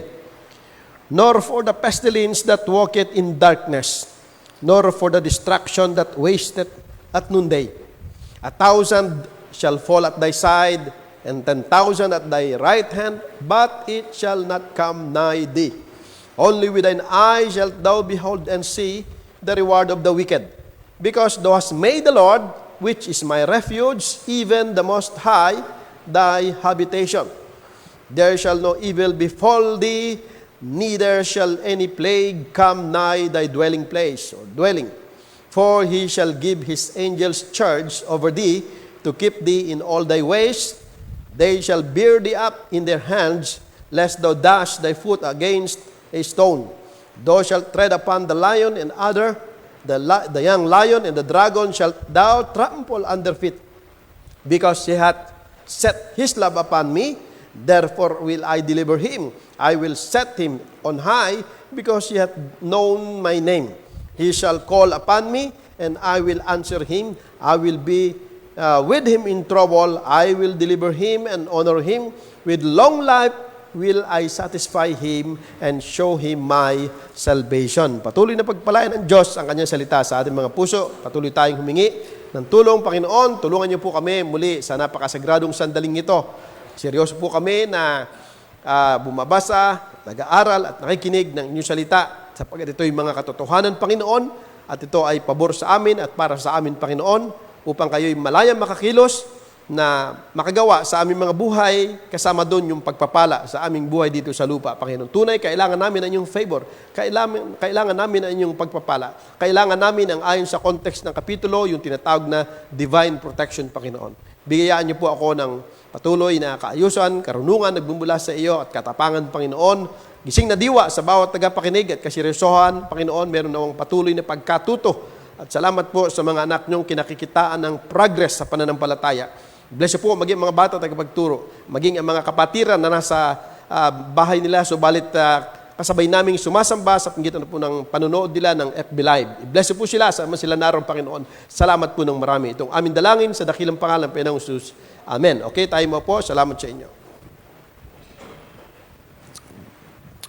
nor for the pestilence that walketh in darkness, nor for the destruction that wasteth at noonday. 1,000 shall fall at thy side, and 10,000 at thy right hand, but it shall not come nigh thee. Only with thine eyes shalt thou behold and see the reward of the wicked. Because thou hast made the Lord, which is my refuge, even the Most High, thy habitation. There shall no evil befall thee, neither shall any plague come nigh thy dwelling place or dwelling. For he shall give his angels charge over thee, to keep thee in all thy ways. They shall bear thee up in their hands, lest thou dash thy foot against a stone. Thou shalt tread upon the lion and adder, the young lion and the dragon shalt thou trample under feet. Because he hath set his love upon me, therefore will I deliver him. I will set him on high, because he hath known my name. He shall call upon me, and I will answer him. I will be with him in trouble. I will deliver him and honor him. With long life will I satisfy him and show him my salvation. Patuloy na pagpalain ng Diyos ang kanyang salita sa ating mga puso. Patuloy tayong humingi ng tulong, Panginoon. Tulungan niyo po kami muli sa napakasagradong sandaling ito. Seryoso po kami na bumabasa, nag-aaral at nakikinig ng inyong salita, sapagkat ito ay mga katotohanan, Panginoon, at ito ay pabor sa amin at para sa amin, Panginoon, upang kayo'y malayang makakilos na makagawa sa aming mga buhay, kasama doon yung pagpapala sa aming buhay dito sa lupa, Panginoon. Tunay, kailangan namin ang inyong favor. Kailangan namin ang inyong pagpapala. Kailangan namin ang ayon sa context ng kapitulo, yung tinatawag na divine protection, Panginoon. Bigayaan niyo po ako ng patuloy na kaayusan, karunungan, nagbumula sa iyo at katapangan, Panginoon. Gising na diwa sa bawat tagapakinig at kaseryosohan, Panginoon, meron nawang patuloy na pagkatuto. At salamat po sa mga anak niyong kinakikitaan ng progress sa pananampalataya. Bless you po, maging mga bata tagapagturo, maging ang mga kapatiran na nasa bahay nila, subalit kasabay naming sumasamba sa panggitan po ng panonood nila ng FB Live. Bless you po sila, sama sila naroon, Panginoon. Salamat po ng marami. Itong aming dalangin sa dakilang pangalan ng Panginoong Jesus. Amen. Okay, tayo mo po. Salamat sa inyo.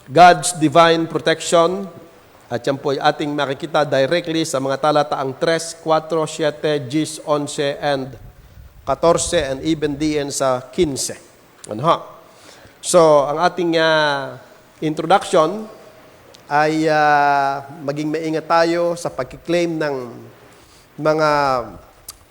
God's divine protection. At yan po ay ating makikita directly sa mga talataang 3, 4, 7, 10, 11, and 14, and even diyan sa 15. Ano ho? So, ang ating introduction ay maging maingat tayo sa pagkiklaim ng mga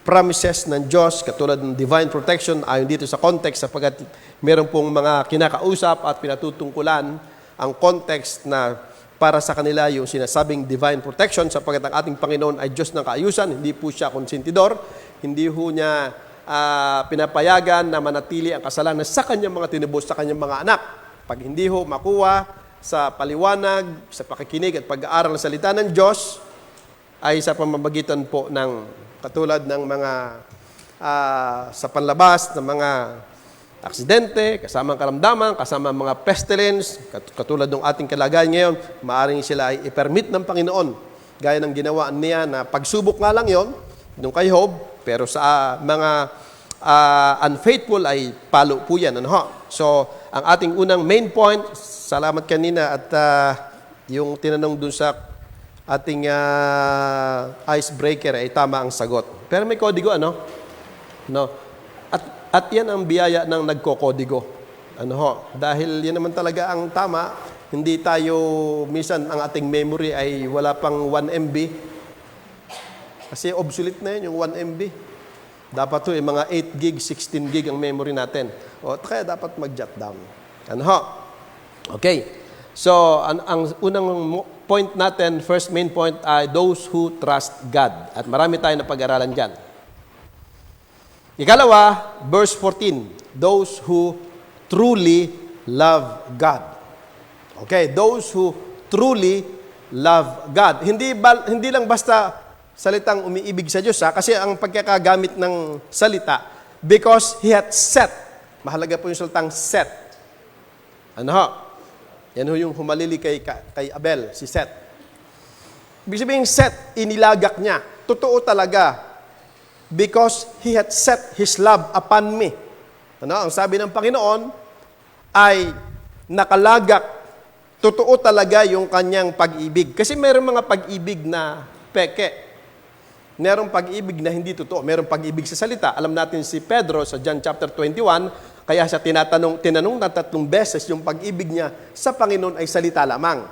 promises ng Diyos katulad ng divine protection ayon dito sa context sapagkat meron pong mga kinakausap at pinatutungkulan ang context na para sa kanila yung sinasabing divine protection sapagkat ang ating Panginoon ay Diyos ng kaayusan, hindi po siya konsentidor, hindi ho niya pinapayagan na manatili ang kasalanan sa kanyang mga tinubos sa kanyang mga anak. Pag hindi ho makuha sa paliwanag, sa pakikinig at pag-aaral ng salita ng Diyos, ay sa pamamagitan po ng katulad ng mga sa panlabas ng mga aksidente, kasama ang karamdaman, kasama ang mga pestilence, katulad ng ating kalagayan ngayon, maaaring sila ay i-permit ng Panginoon. Gaya ng ginawa niya na pagsubok nga lang yon nung kay Job, pero sa mga unfaithful ay palo po yan. Ano ho? So, ang ating unang main point, salamat kanina at yung tinanong dun sa ating icebreaker ay tama ang sagot. Pero may kodigo, ano? No. At yan ang biyaya ng nagkokodigo. Ano ho? Dahil yan naman talaga ang tama. Hindi tayo, minsan ang ating memory ay wala pang 1 MB. Kasi obsolete na yun, yung 1 MB. Dapat to mga 8 gig, 16 gig ang memory natin. O kaya dapat mag-jot down. Ano ho? Okay. So, ang unang point natin, first main point ay those who trust God. At marami tayo na pag-aralan dyan. Ikalawa, verse 14, those who truly love God. Okay, those who truly love God. Hindi lang basta salitang umiibig sa Diyos, kasi ang pagkakagamit ng salita, because He hath set. Mahalaga po yung salitang set. Ano ho? Yan ho yung humalili kay Abel, si Seth. Ibig sabihin, Seth, inilagak niya. Totoo talaga. Because He hath set His love upon me. Ano? Ang sabi ng Panginoon ay nakalagak. Totoo talaga yung kanyang pag-ibig. Kasi mayroong mga pag-ibig na peke. Mayroong pag-ibig na hindi totoo. Mayroong pag-ibig sa salita. Alam natin si Pedro sa John chapter 21, kaya siya tinanong na 3 beses yung pag-ibig niya sa Panginoon ay salita lamang.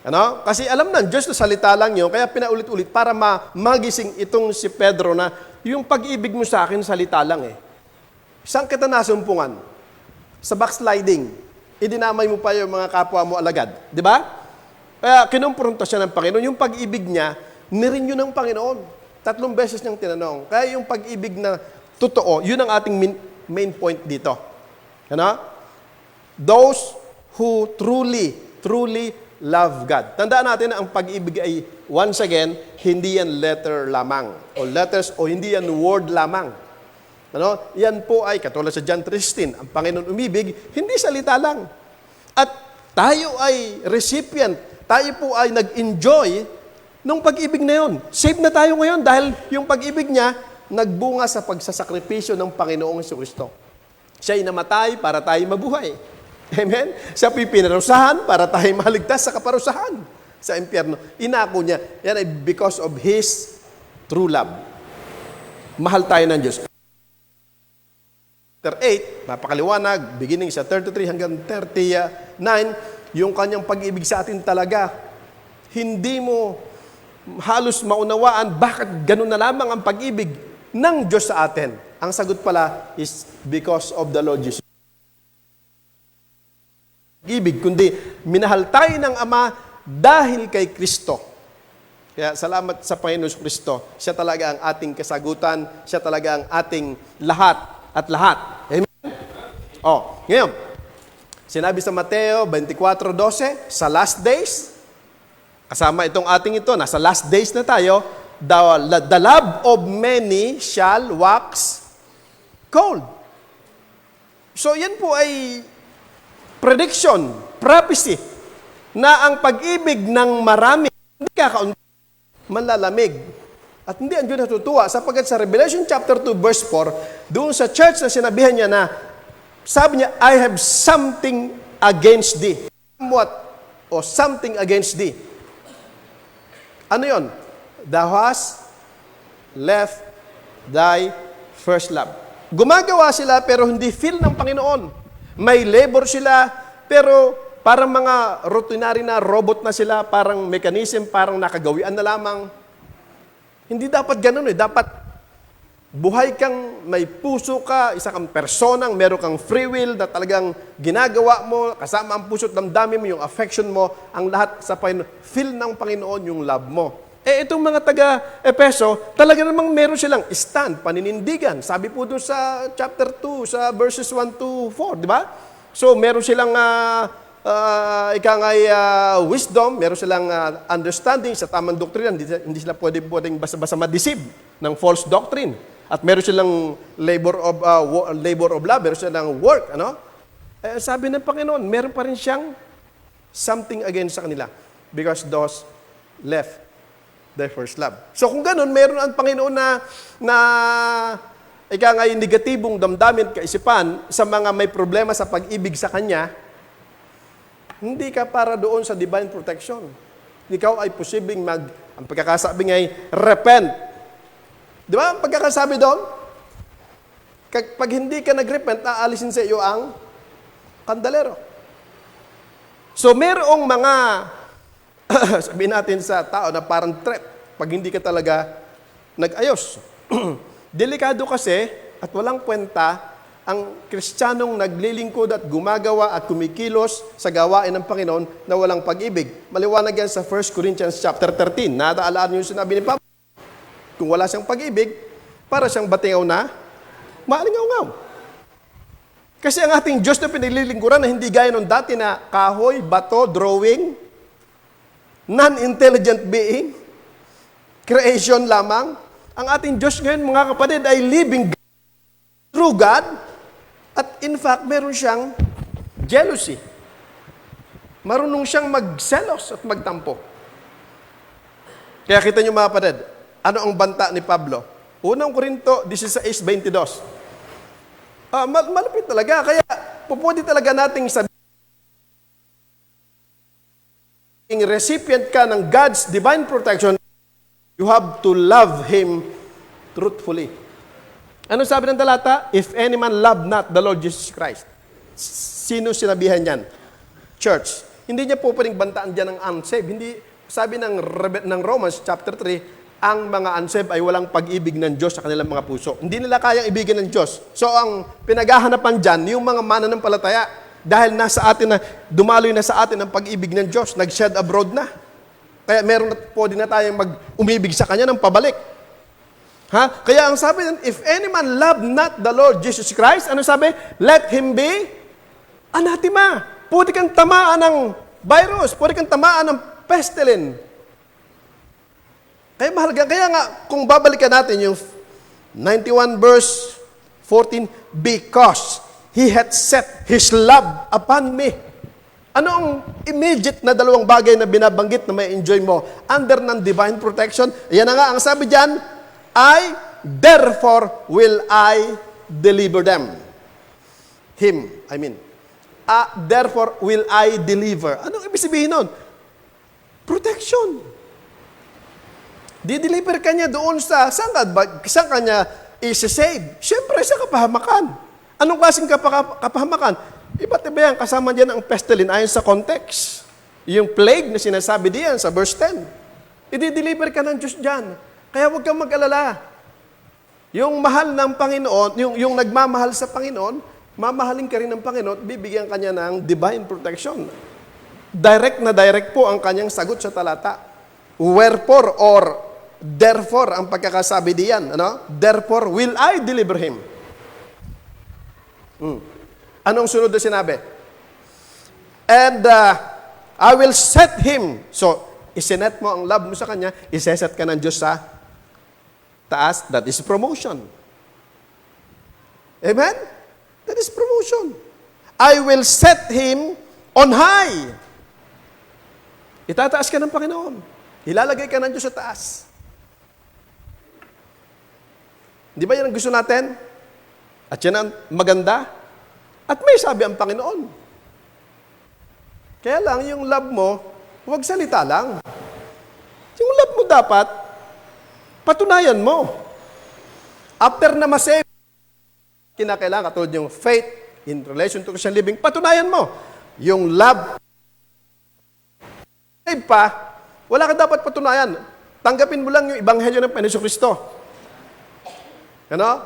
Ano? Kasi alam ng Diyos na salita lang yun, kaya pinaulit-ulit para magising itong si Pedro na yung pag-ibig mo sa akin, salita lang eh. Saan kita nasumpungan? Sa backsliding. Idinamay mo pa yung mga kapwa mo alagad. Di ba? Kaya kinumpronta siya ng Panginoon. Yung pag-ibig niya, nirenew ng Panginoon. 3 beses niyang tinanong. Kaya yung pag-ibig na totoo, yun ang ating main point dito. Ano? Those who truly love God. Tandaan natin na ang pag-ibig ay, once again, hindi yan letter lamang. O letters, o hindi yan word lamang. Ano? Yan po ay, katulad sa John 3:16, ang Panginoon umibig, hindi salita lang. At tayo ay recipient, tayo po ay nag-enjoy nung pag-ibig na yun. Saved na tayo ngayon dahil yung pag-ibig niya, nagbunga sa pagsasakripisyo ng Panginoong Jesucristo. Siya'y namatay para tayo mabuhay. Amen? Siya pinarusahan para tayo maligtas sa kaparusahan sa impyerno. Inako niya, yan ay because of His true love. Mahal tayo ng Diyos. Chapter 8, napakaliwanag, beginning sa 33 hanggang 39, yung kanyang pag-ibig sa atin talaga. Hindi mo halos maunawaan bakit ganun na lamang ang pag-ibig ng Diyos sa atin. Ang sagot pala is because of the Lord Jesus. Ibig, kundi minahal tayo ng Ama dahil kay Kristo. Kaya salamat sa Panginoon Kristo. Siya talaga ang ating kasagutan. Siya talaga ang ating lahat at lahat. Amen? Ngayon, sinabi sa Mateo 24:12, sa last days, kasama itong ating ito, nasa last days na tayo, the love of many shall wax cold. So yan po ay prediction, prophecy, na ang pag-ibig ng marami, hindi kakaunti, manlalamig. At hindi ang Diyos natutuwa, sapagkat sa Revelation chapter 2 verse 4, doon sa church na sinabihan niya na, sabi niya, I have something against thee. Something against thee. Ano yon? Thou hast left thy first love. Gumagawa sila pero hindi feel ng Panginoon. May labor sila pero parang mga routinary na robot na sila, parang mechanism, parang nakagawian na lamang. Hindi dapat ganun eh. Dapat buhay kang may puso ka, isa kang personang, meron kang free will na talagang ginagawa mo, kasama ang puso at damdamin mo, yung affection mo, ang lahat sa feel ng Panginoon yung love mo. Eh, itong mga taga-Epeso, talaga namang meron silang stand, paninindigan. Sabi po doon sa chapter 2, sa verses 1 to 4, di ba? So, meron silang wisdom, meron silang understanding sa tamang doktrina. Hindi sila pwedeng basta-basta ma-deceive ng false doctrine. At meron silang labor of love, meron silang work. Ano? Eh, sabi ng Panginoon, meron pa rin siyang something against sa kanila because those left their first love. So kung ganun, meron ang Panginoon na negatibong damdamin, kaisipan sa mga may problema sa pag-ibig sa Kanya, hindi ka para doon sa divine protection. Ikaw ay posibleng ang pagkakasabi ngay, repent. Di ba? Ang pagkakasabi doon, pag hindi ka nag-repent, aalisin sa iyo ang kandalero. So, merong mga, sabihin natin sa tao na parang threat, pag hindi ka talaga nag-ayos. Delikado kasi, at walang kwenta, ang Kristiyanong naglilingkod at gumagawa at kumikilos sa gawain ng Panginoon na walang pag-ibig. Maliwanag yan sa 1 Corinthians chapter 13. Nataalaan niyo yung sinabi ni Pablo. Kung wala siyang pag-ibig, para siyang batingaw na maalingaw-ngaw. Kasi ang ating Diyos na pinililingkuran na hindi gaya nung dati na kahoy, bato, drawing, non-intelligent being, creation lamang. Ang ating Diyos ngayon, mga kapatid, ay living God, true God, at in fact, meron siyang jealousy. Marunong siyang magselos at magtampo. Kaya kita niyo mga kapatid, ano ang banta ni Pablo? Unang Korinto 16:22. Malapit talaga. Kaya pupwede talaga nating sabihin, recipient ka ng God's divine protection, you have to love Him truthfully. Ano sabi ng talata? If any man love not the Lord Jesus Christ. Sino sinabihan yan? Church. Hindi niya po pwedeng bantaan dyan ng unsaved. Hindi, sabi ng Romans chapter 3, ang mga unsaved ay walang pag-ibig ng Diyos sa kanilang mga puso. Hindi nila kayang ibigin ng Diyos. So ang pinaghahanapan dyan, yung mga mananampalataya, dahil nasa atin na, dumaloy na sa atin ang pag-ibig ng Diyos, nag-shed abroad na. Kaya meron na po din na tayong umibig sa Kanya ng pabalik. Kaya ang sabi, if any man love not the Lord Jesus Christ, ano sabi? Let him be anathema. Pwede kang tamaan ng virus, pwede kang tamaan ng pestilence. Kaya mahalaga, kaya nga, kung babalikan natin yung 91 verse 14, because He hath set His love upon me. Ano ang immediate na dalawang bagay na binabanggit na may enjoy mo under ng divine protection? Yan na nga, ang sabi dyan, therefore will I deliver them. Therefore will I deliver. Anong ibig sabihin nun? Protection. Di-deliver ka niya doon saan ka niya i-save? Siyempre sa kapahamakan. Anong klaseng kapahamakan? Iba't iba yan, kasama diyan ang pestilence ayon sa context. Yung plague na sinasabi diyan sa verse 10. I-deliver ka ng Diyos diyan. Kaya huwag kang mag-alala. Yung mahal ng Panginoon, yung nagmamahal sa Panginoon, mamahalin ka rin ng Panginoon, bibigyan ka niya ng divine protection. Direct na direct po ang kanyang sagot sa talata. Wherefore or therefore ang pagkakasabi diyan, ano? Therefore will I deliver him. Anong sunod na sinabi? And I will set him. So, isinet mo ang love mo sa kanya, iseset ka ng Diyos sa taas. That is promotion. Amen? That is promotion. I will set him on high. Itataas ka ng Panginoon. Ilalagay ka ng Diyos sa taas. Di ba yan ang gusto natin? At yan ang maganda? At may sabi ang Panginoon. Kaya lang, yung love mo, huwag salita lang. Yung love mo dapat, patunayan mo. After na masave, kinakailangan, katulad yung faith in relation to Christian living, patunayan mo. Yung love, pa, wala ka dapat patunayan. Tanggapin mo lang yung Ebanghelyo ng Panginoon Kristo. Ano?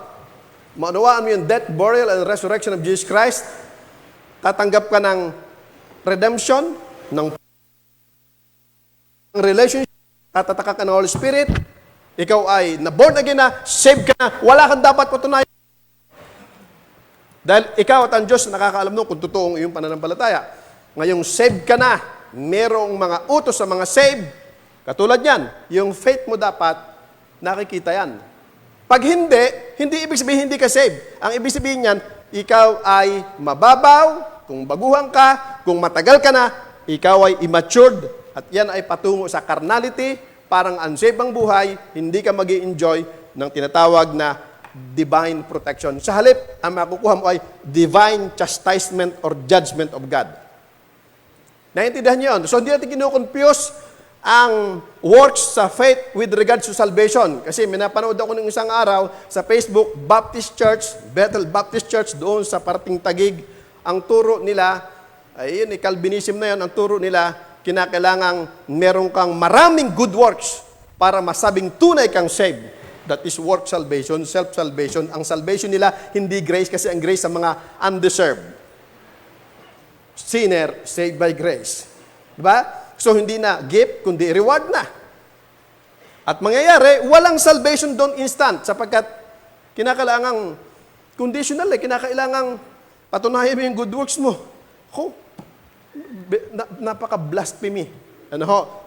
Maunawaan mo yung death, burial, and resurrection of Jesus Christ. Tatanggap ka ng redemption, ng relationship, tatataka ka ng Holy Spirit, ikaw ay na-born again na, saved ka na, wala kang dapat patunayan. Dahil ikaw at ang Diyos nakakaalam nung kung totoong iyong pananampalataya. Ngayong saved ka na, merong mga utos sa mga saved, katulad yan, yung faith mo dapat, nakikita yan. Pag hindi ibig sabihin hindi ka saved. Ang ibig sabihin yan, ikaw ay mababaw, kung baguhan ka, kung matagal ka na, ikaw ay immatured, at yan ay patungo sa carnality, parang unsaved ang buhay, hindi ka mag-i-enjoy ng tinatawag na divine protection. Sa halip, ang makukuha mo ay divine chastisement or judgment of God. Naintindihan niyo yun? So, hindi natin kinukonfuse ang works sa faith with regards to salvation. Kasi minapanood ako ng isang araw sa Facebook, Baptist Church, Bethel Baptist Church, doon sa parting Taguig. Ang turo nila, ayun, Calvinism na yun, ang turo nila, kinakailangang meron kang maraming good works para masabing tunay kang saved. That is work salvation, self-salvation. Ang salvation nila, hindi grace kasi ang grace sa mga undeserved. Sinner, saved by grace. Diba? So, hindi na gift, kundi reward na. At mangyayari, walang salvation doon instant sapagkat kinakailangang conditional kinakailangang patunayan mo yung good works mo. Napaka-blasphemy.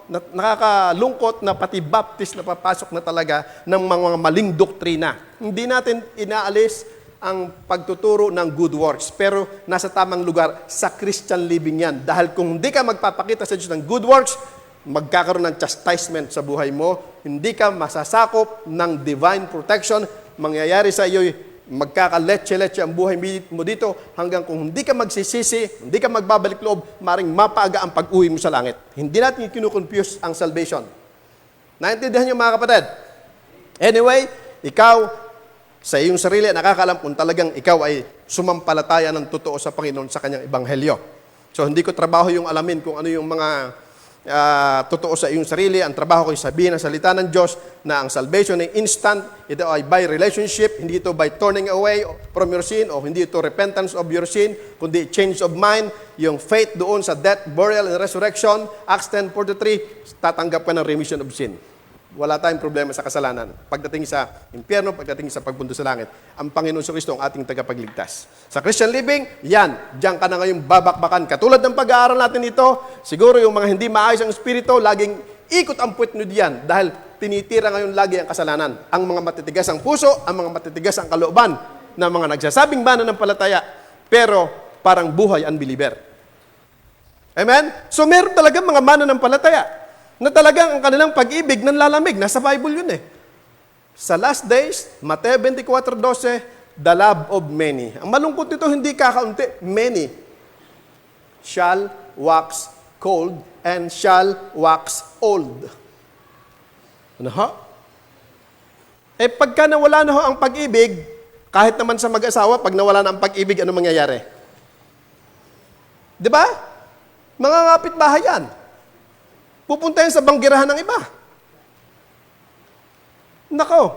Nakakalungkot na pati Baptist na papasok na talaga ng mga maling doktrina. Hindi natin inaalis ang pagtuturo ng good works. Pero nasa tamang lugar, sa Christian living yan. Dahil kung hindi ka magpapakita sa Diyos ng good works, magkakaroon ng chastisement sa buhay mo. Hindi ka masasakop ng divine protection. Mangyayari sa iyo, magkakaletse-letse ang buhay mo dito hanggang kung hindi ka magsisisi, hindi ka magbabalik loob, maring mapaaga ang pag-uwi mo sa langit. Hindi natin kinukonfuse ang salvation. Naintindihan niyo mga kapatid? Anyway, ikaw, sa iyong sarili, nakakaalam kung talagang ikaw ay sumampalataya ng totoo sa Panginoon sa kanyang ebanghelyo. So, hindi ko trabaho yung alamin kung ano yung mga totoo sa iyong sarili. Ang trabaho ko ay sabihin ang salita ng Diyos na ang salvation ay instant. Ito ay by relationship, hindi ito by turning away from your sin o hindi ito repentance of your sin, kundi change of mind. Yung faith doon sa death, burial, and resurrection, Acts 10:43, tatanggap ka ng remission of sin. Wala tayong problema sa kasalanan. Pagdating sa impyerno, pagdating sa pagpunta sa langit, ang Panginoon Kristo ang ating tagapagligtas. Sa Christian living, yan, diyan ka na ngayong babakbakan. Katulad ng pag-aaral natin ito, siguro yung mga hindi maayos ang espiritu, laging ikot ang puwet nyo diyan dahil tinitira ngayon lagi ang kasalanan. Ang mga matitigas ang puso, ang mga matitigas ang kalooban ng mga nagsasabing mananampalataya, pero parang buhay unbeliever. Amen? So meron talaga mga mananampalataya na talagang ang kanilang pag-ibig nanlalamig. Nasa Bible yun Sa last days, Mateo 24:12, the love of many. Ang malungkot nito, hindi kakaunti, many shall wax cold and shall wax old. Ano ho? Pagka nawala na ho ang pag-ibig, kahit naman sa mag-asawa, pag nawala na ang pag-ibig, ano mangyayari? Di ba? Mga kapitbahay yan. Pupunta yan sa banggirahan ng iba. Nako.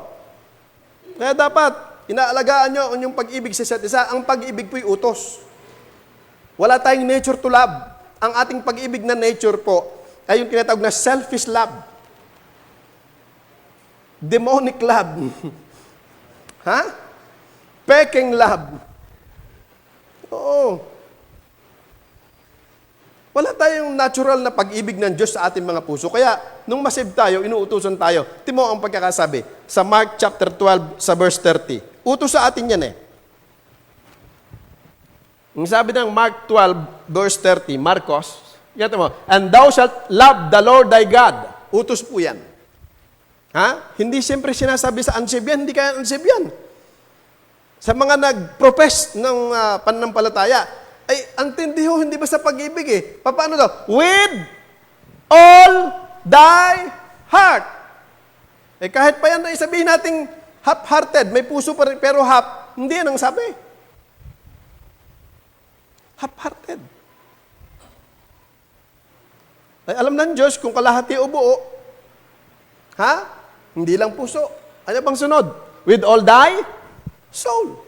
Kaya dapat, inaalagaan nyo ang inyong pag-ibig sa isa't isa. Ang pag-ibig po'y utos. Wala tayong nature to love. Ang ating pag-ibig na nature po ay yung tinatawag na selfish love. Demonic love. Peking love. Oo. Wala tayong natural na pag-ibig ng Diyos sa ating mga puso. Kaya, nung masave tayo, inuutusan tayo. Timo ang pagkakasabi sa Mark chapter 12, sa verse 30. Utos sa atin yan Ang sabi ng Mark 12, verse 30, Marcos, yato mo, and thou shalt love the Lord thy God. Utos po yan. Hindi siyempre sinasabi sa unsaved yan, hindi kaya unsaved yan. Sa mga nag-profess ng pananampalataya, ay, antindi ho, hindi ba sa pag-ibig Paano daw? With all thy heart. Kahit pa yan na isabihin nating half-hearted, may puso pa rin, pero half, Hindi yan ang sabi. Half-hearted. Ay, alam ng Diyos kung kalahati o buo. Ha? Hindi lang puso. Ano bang sunod? With all thy soul.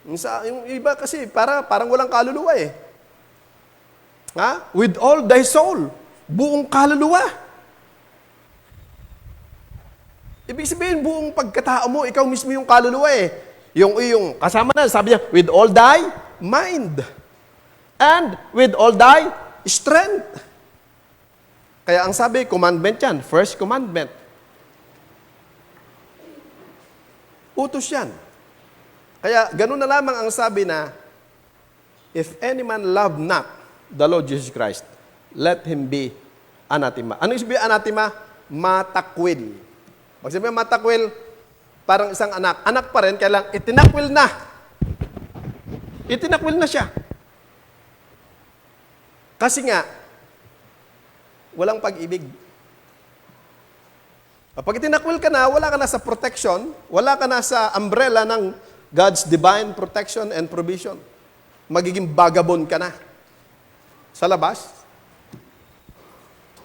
Yung iba kasi parang walang kaluluwa eh. Ha? With all thy soul. Buong kaluluwa. Ibig sabihin, buong pagkatao mo, ikaw mismo yung kaluluwa eh. Yung kasama na, sabi niya, with all thy mind. And with all thy strength. Kaya ang sabi, commandment yan. First commandment. Utos yan. Kaya ganun na lamang ang sabi na, if any man love not the Lord Jesus Christ, let him be anathema. Ano ibig anathema? Matakwil. Pag sabi matakwil, parang isang anak. Anak pa rin, kaya lang itinakwil na. Itinakwil na siya. Kasi nga, walang pag-ibig. Pag itinakwil ka na, wala ka na sa protection, wala ka na sa umbrella ng God's divine protection and provision. Magiging vagabond ka na. Sa labas,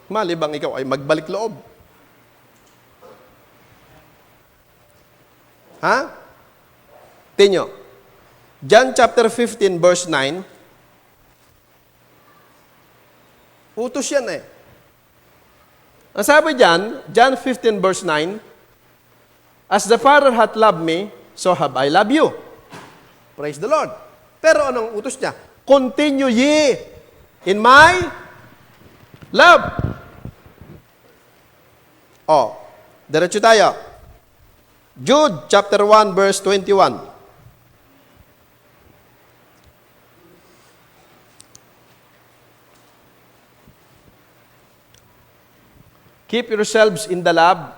malibang ikaw ay magbalik loob. Ha? Tinyo. John chapter 15 verse 9. Utos yan eh. Ang sabi dyan, John 15 verse 9, as the Father hath loved me, so have I loved you. Praise the Lord. Pero anong utos niya? Continue ye in my love. Oh, diretso tayo. Jude chapter 1 verse 21. Keep yourselves in the love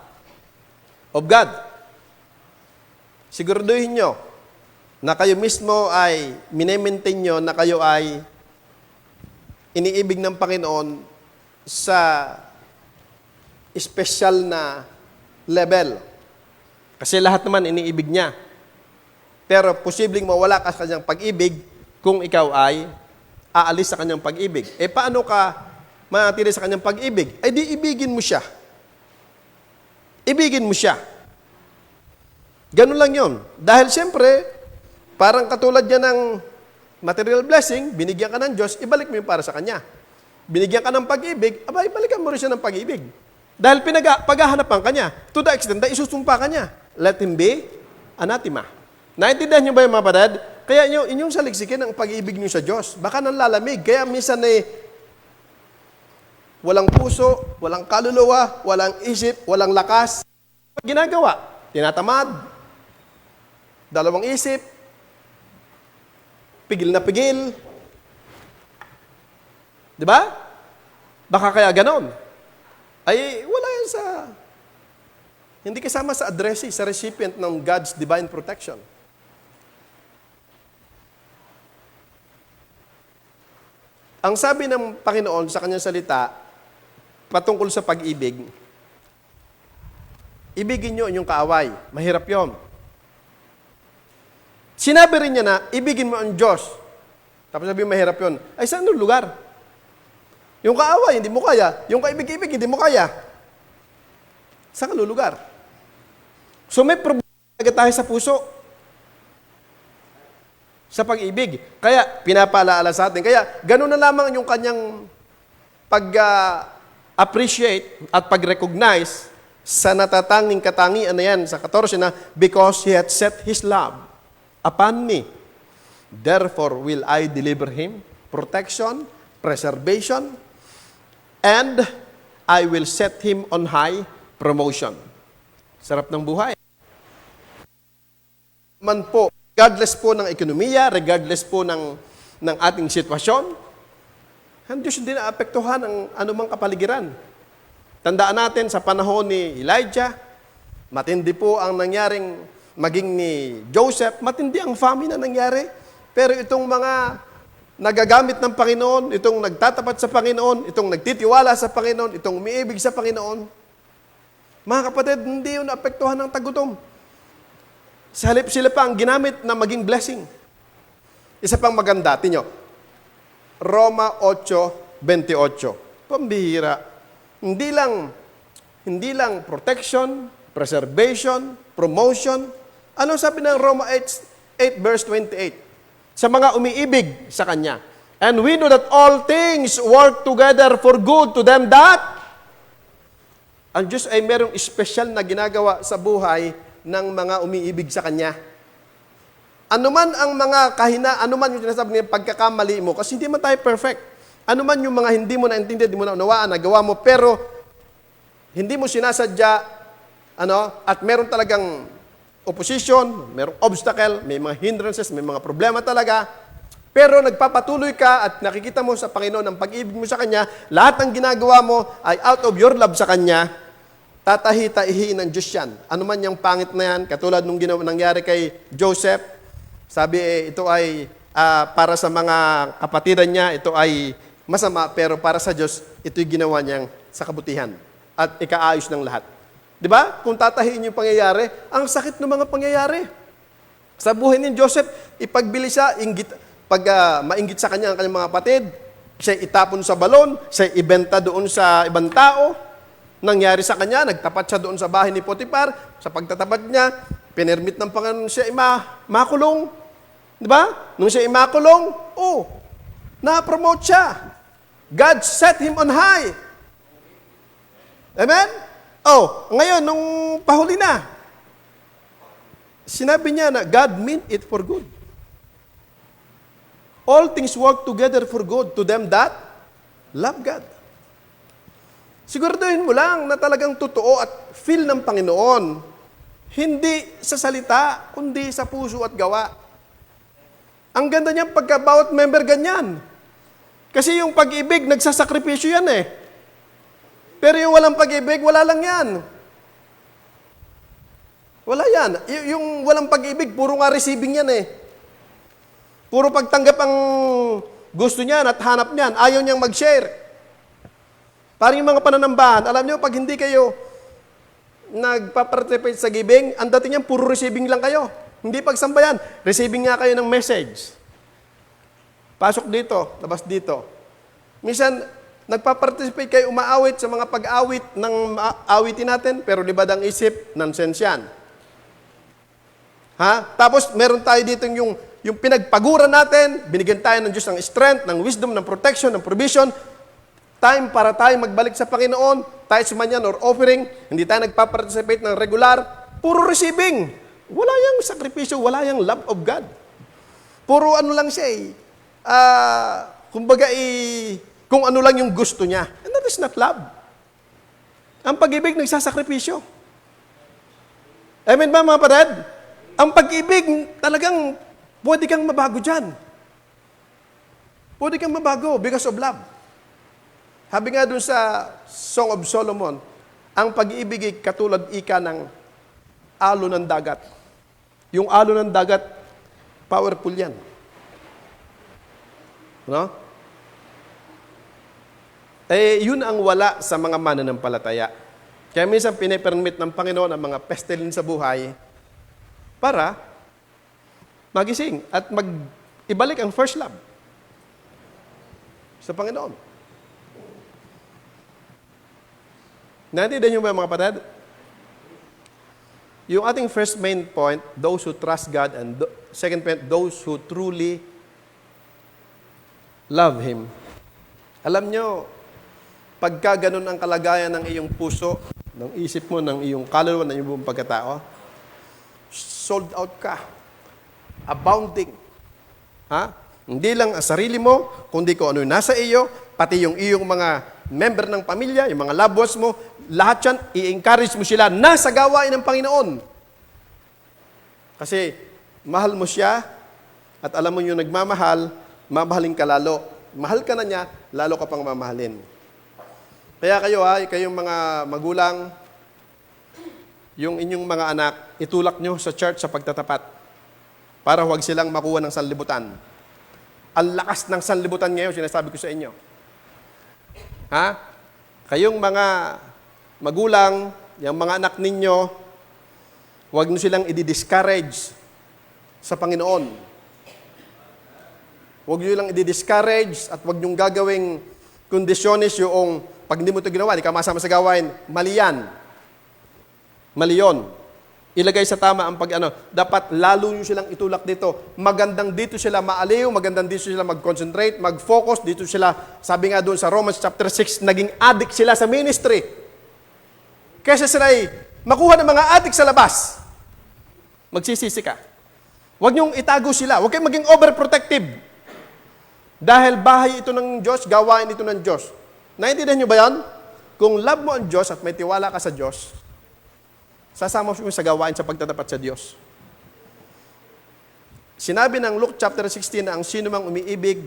of God. Siguraduhin nyo na kayo mismo ay mine-maintain nyo na kayo ay iniibig ng Panginoon sa special na level. Kasi lahat naman iniibig niya. Pero posibleng mawala ka sa kanyang pag-ibig kung ikaw ay aalis sa kanyang pag-ibig. Eh paano ka manatili sa kanyang pag-ibig? Ay di ibigin mo siya. Ibigin mo siya. Ganun lang yon. Dahil siyempre, parang katulad yan ng material blessing, binigyan ka ng Diyos, ibalik mo yung para sa Kanya. Binigyan ka ng pag-ibig, aba, ibalikan mo rin siya ng pag-ibig. Dahil paghahanapan ka niya, to the extent na isusumpa ka niya. Let him be anathema. Naintindihan niyo ba yung mga badad? Kaya inyong saliksikin ang pag-ibig niyo sa Diyos. Baka nanlalamig. Kaya minsan walang puso, walang kaluluwa, walang isip, walang lakas. Ginagawa, tinatamad, dalawang isip, pigil na pigil. Di ba? Baka kaya ganon. Ay, wala yan hindi kasama sa addressee, sa recipient ng God's divine protection. Ang sabi ng Panginoon sa kanyang salita, patungkol sa pag-ibig, ibigin nyo inyong kaaway. Mahirap yon. Sinabi rin niya na, ibigin mo ang Diyos. Tapos sabi mahirap yon. Ay, saan yung lugar? Yung kaaway, hindi mo kaya. Yung kaibig-ibig, hindi mo kaya. Saan ka lulugar? So may problema tayo sa puso. Sa pag-ibig. Kaya, pinapalaala sa atin. Kaya, ganun na lamang yung kanyang appreciate at pag-recognize sa natatanging katangian na yan sa 14 na, because He hath set His love upon me, therefore will I deliver him protection, preservation, and I will set him on high promotion. Sarap ng buhay. Man po, regardless po ng ekonomiya, regardless po ng ating sitwasyon, ang Diyos hindi naapektuhan ang anumang kapaligiran. Tandaan natin sa panahon ni Elijah, matindi po ang nangyaring maging ni Joseph, matindi ang famine na nangyari. Pero itong mga nagagamit ng Panginoon, itong nagtatapat sa Panginoon, itong nagtitiwala sa Panginoon, itong umiibig sa Panginoon, mga kapatid, hindi yun naapektuhan ng tagutom. Sa halip sila pa ang ginamit na maging blessing. Isa pang maganda, tinyo, Roma 8:28. Pambihira. Hindi lang protection, preservation, promotion. Ano sabi ng Roma 8:28? Sa mga umiibig sa Kanya. And we know that all things work together for good to them that ang Diyos ay merong espesyal na ginagawa sa buhay ng mga umiibig sa Kanya. Ano man ang mga ano man yung sinasabi niya, pagkakamali mo, kasi hindi man tayo perfect. Ano man yung mga hindi mo naintindihan, hindi mo naunawaan, nagawa mo, pero hindi mo sinasadya, at meron talagang opposition, merong obstacle, may mga hindrances, may mga problema talaga, pero nagpapatuloy ka at nakikita mo sa Panginoon ang pag-ibig mo sa Kanya, lahat ng ginagawa mo ay out of your love sa Kanya, tatahi-tahihin ng Diyos yan. Ano man yung pangit na yan, katulad nung nangyari kay Joseph, sabi ito ay para sa mga kapatiran niya, ito ay masama, pero para sa Diyos, ito'y ginawa niyang sa kabutihan at ikaayos ng lahat. Di ba? Kung tatahiin yung pangyayari, ang sakit ng mga pangyayari. Sa buhay ni Joseph, ipagbili siya, mainggit sa kanya ang kanyang mga kapatid, siya itapon sa balon, siya ibenta doon sa ibang tao. Nangyari sa kanya, nagtapat siya doon sa bahay ni Potiphar, sa pagtatapat niya, pinermit ng Panginoon siya makulong. Di ba? Nung siya makulong, na-promote siya. God set him on high. Amen? Ngayon, nung pahuli na, sinabi niya na God meant it for good. All things work together for good to them that love God. Siguraduhin mo lang na talagang totoo at feel ng Panginoon. Hindi sa salita, kundi sa puso at gawa. Ang ganda niyan pagka bawat member ganyan. Kasi yung pag-ibig, nagsasakripisyo yan eh. Pero yung walang pag-ibig, wala lang yan. Wala yan. Yung walang pag-ibig, puro nga receiving yan eh. Puro pagtanggap ang gusto niyan at hanap niyan. Ayaw niyang mag-share. Parang yung mga pananambahan, alam niyo, pag hindi kayo nagpa-participate sa giving, ang dating niyan, puro receiving lang kayo. Hindi pagsambayan. Receiving nga kayo ng message. Pasok dito, labas dito. Minsan, nagpa-participate kayo, umaawit sa mga pag-awit ng awitin natin, pero libad ang isip, nonsense yan. Tapos, meron tayo dito yung pinagpaguran natin, binigyan tayo ng Diyos ng strength, ng wisdom, ng protection, ng provision, time para tayo magbalik sa Panginoon, tayo sumanyan or offering, hindi tayo nagpa-participate ng regular, puro receiving. Wala yung sakripisyo, wala yung love of God. Puro ano lang siya kumbaga kung ano lang yung gusto niya. And that is not love. Ang pag-ibig nagsasakripisyo. Amen ba mga kapatid? Ang pag-ibig talagang pwede kang mabago dyan. Pwede kang mabago because of love. Sabi nga dun sa Song of Solomon, ang pag-ibig ay katulad ika ng alo ng dagat. Yung alo ng dagat, powerful yan. No? Yun ang wala sa mga mananampalataya. Kaya minsan pinipermit ng Panginoon ang mga pestilence sa buhay para magising at ibalik ang first love sa Panginoon. Naintindihan niyo ba mga kapatid? Yung ating first main point, those who trust God, and second point, those who truly love Him. Alam nyo, pagka ganun ang kalagayan ng iyong puso, ng isip mo, ng iyong kaluluwa, ng iyong buong pagkatao, sold out ka. Abounding. Hindi lang ang sarili mo, kundi kung ano yung nasa iyo, pati yung iyong mga member ng pamilya, yung mga loved ones mo, lahat yan, i-encourage mo sila na sa gawain ng Panginoon. Kasi, mahal mo siya, at alam mo yung nagmamahal, mamahalin ka lalo. Mahal ka na niya, lalo ka pang mamahalin. Kaya kayong mga magulang, yung inyong mga anak, itulak nyo sa church sa pagtatapat para huwag silang makuha ng sanlibutan. Ang lakas ng sanlibutan ngayon, sinasabi ko sa inyo. Kayong mga magulang, yung mga anak ninyo, Huwag nyo silang i-discourage sa Panginoon. Huwag nyo lang i-discourage at huwag nyo gagawing kondisyones yung pag hindi mo ito ginawa, hindi ka masama sa gawain, mali yan. Mali yun. Ilagay sa tama ang dapat lalo nyo silang itulak dito. Magandang dito sila maaliw, magandang dito sila mag-concentrate, mag-focus, dito sila, sabi nga doon sa Romans chapter 6, naging addict sila sa ministry. Kesa sila makuha ng mga addict sa labas. Magsisisi ka. Huwag niyong itago sila. Huwag kayong maging overprotective. Dahil bahay ito ng Diyos, gawain ito ng Diyos. Naintindihan niyo ba yan? Kung love mo ang Diyos at may tiwala ka sa Diyos, sasama mo sa gawain sa pagtatapat sa Diyos. Sinabi ng Luke chapter 16 na ang sino mang umiibig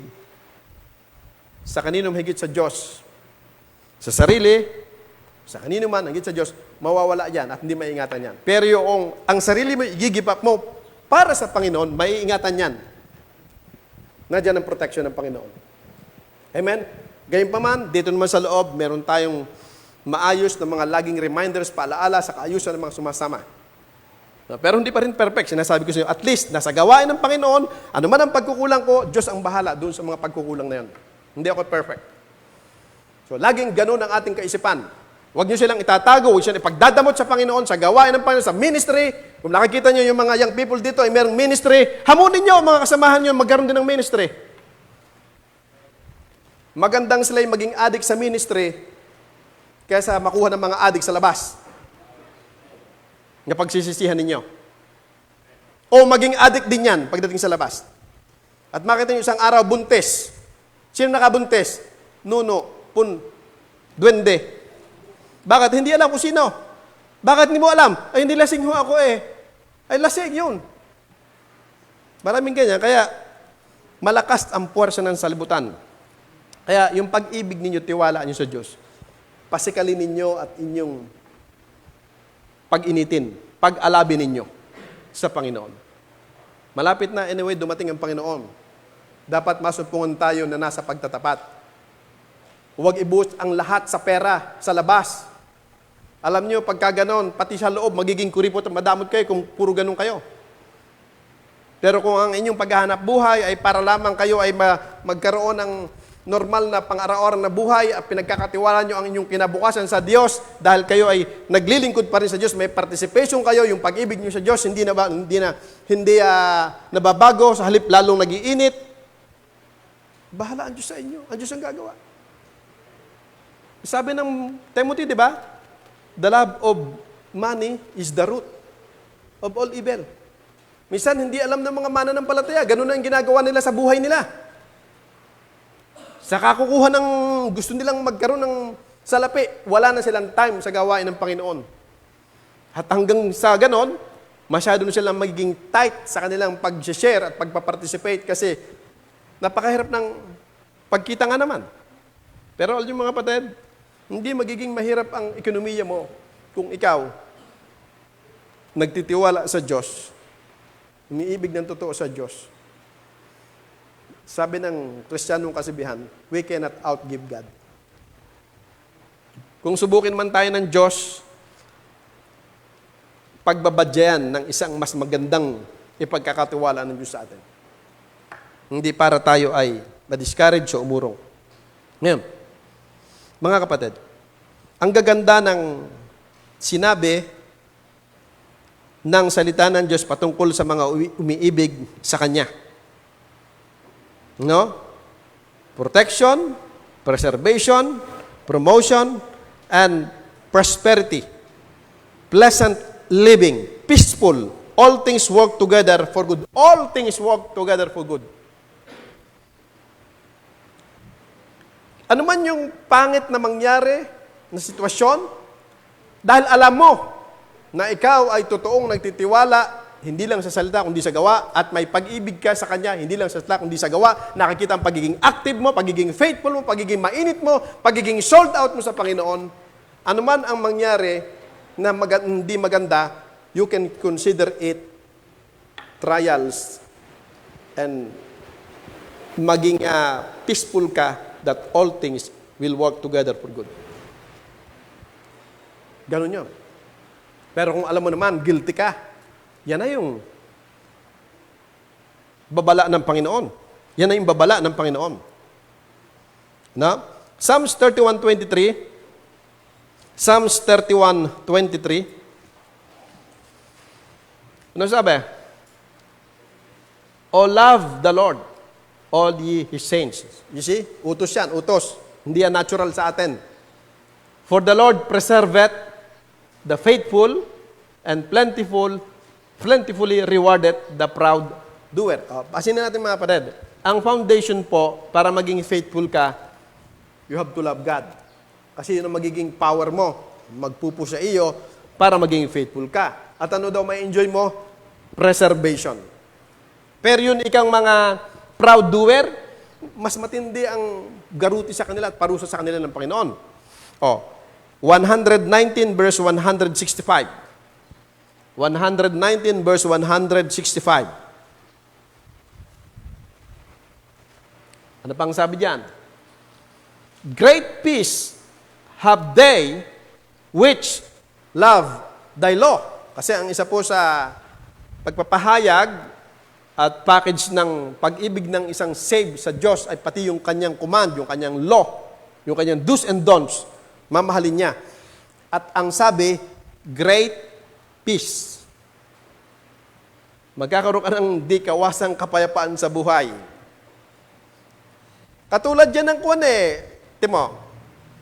sa kaninong higit sa Diyos, sa sarili, sa kanino man higit sa Diyos, mawawala yan at hindi maiingatan yan. Pero yung ang sarili mo, i-give up mo para sa Panginoon, maiingatan yan. Nandiyan ang protection ng Panginoon. Amen? Gayunpaman, dito naman sa loob, meron tayong maayos na mga laging reminders, paalaala sa kaayusan ng mga sumasama. Pero hindi pa rin perfect. Sinasabi ko sa inyo, at least, nasa gawain ng Panginoon, ano man ang pagkukulang ko, Diyos ang bahala doon sa mga pagkukulang na yan. Hindi ako perfect. So, laging ganun ang ating kaisipan. Huwag nyo silang itatago, huwag silang ipagdadamot sa Panginoon, sa gawain ng Panginoon, sa ministry. Kung nakikita nyo yung mga young people dito ay mayroong ministry, hamunin nyo ang mga kasamahan nyo, magkaroon din ng ministry. Magandang sila'y maging addict sa ministry kaysa makuha ng mga addict sa labas. Na pagsisisihan ninyo. O maging addict din yan pagdating sa labas. At makita nyo isang araw, buntis. Sino nakabuntis? Nuno, duwende. Bakit? Hindi alam kung sino. Bakit hindi mo alam? Ay, hindi lasing ho ako eh. Ay, lasing yun. Maraming ganyan. Kaya, malakas ang puwersa ng salibutan. Kaya, yung pag-ibig ninyo, tiwala nyo sa Diyos. Pasikalin ninyo at inyong pag-initin, pag-alabin ninyo sa Panginoon. Malapit na, anyway, dumating ang Panginoon. Dapat masupungan tayo na nasa pagtatapat. Huwag ibuhos ang lahat sa pera, sa labas. Alam nyo, pagka ganon, pati sa loob, magiging kuripot at madamot kayo kung puro ganon kayo. Pero kung ang inyong paghahanap buhay ay para lamang kayo ay magkaroon ng normal na pang-araw-araw na buhay at pinagkakatiwala nyo ang inyong kinabukasan sa Diyos dahil kayo ay naglilingkod pa rin sa Diyos, may participation kayo, yung pag-ibig nyo sa Diyos hindi nababago, sa halip lalong nag-iinit. Bahala ang Diyos sa inyo. Ang Diyos ang gagawa. Sabi ng Timothy, di ba? The love of money is the root of all evil. Minsan, hindi alam ng mga mananampalataya. Ganun ang ginagawa nila sa buhay nila. Sa kakukuha ng gusto nilang magkaroon ng salapi, wala na silang time sa gawain ng Panginoon. At hanggang sa ganon, masyado na silang magiging tight sa kanilang pag-share at pagpaparticipate kasi napakahirap ng pagkita nga naman. Pero alam niyo mga kapatid, hindi magiging mahirap ang ekonomiya mo kung ikaw nagtitiwala sa Diyos, umiibig ng totoo sa Diyos. Sabi ng Kristiyanong kasibihan, we cannot outgive God. Kung subukin man tayo ng Diyos, pagbabadyayan ng isang mas magandang ipagkakatiwala ng Diyos sa atin. Hindi para tayo ay ma-discourage o umurong. Ngayon, mga kapatid, ang gaganda ng sinabi ng salita ng Diyos patungkol sa mga umiibig sa Kanya. No? Protection, preservation, promotion, and prosperity. Pleasant living, peaceful. All things work together for good. All things work together for good. Ano man yung pangit na mangyari na sitwasyon, dahil alam mo na ikaw ay totoong nagtitiwala, hindi lang sa salita, kundi sa gawa, at may pag-ibig ka sa Kanya, hindi lang sa salita, kundi sa gawa, nakikita ang pagiging active mo, pagiging faithful mo, pagiging mainit mo, pagiging sold out mo sa Panginoon. Ano man ang mangyari na hindi maganda, you can consider it trials and maging peaceful ka that all things will work together for good. Ganun yun. Pero kung alam mo naman, guilty ka, Yan na yung babala ng Panginoon. Yan na yung babala ng Panginoon. Na? Psalms 31:23. Psalms 31:23. Ano sabi? O love the Lord, all ye His saints. You see? Utos yan, utos. Hindi yan natural sa atin. For the Lord preserveth the faithful and plentifully rewarded the proud doer. Pasin na natin mga kapatid. Ang foundation po, para maging faithful ka, you have to love God. Kasi yun ang magiging power mo. Magpupo sa iyo para maging faithful ka. At ano daw may enjoy mo? Preservation. Pero yun ikang mga proud doer, mas matindi ang garuti sa kanila at parusa sa kanila ng Panginoon. 119 verse 165. 119 verse 165. Ano pang sabi diyan? Great peace have they which love thy law. Kasi ang isa po sa pagpapahayag at package ng pag-ibig ng isang save sa Diyos ay pati yung kanyang command, yung kanyang law, yung kanyang do's and don'ts, mamahalin niya. At ang sabi, great peace. Magkakaroon ka ng di kawasang kapayapaan sa buhay. Katulad yan ng Timo,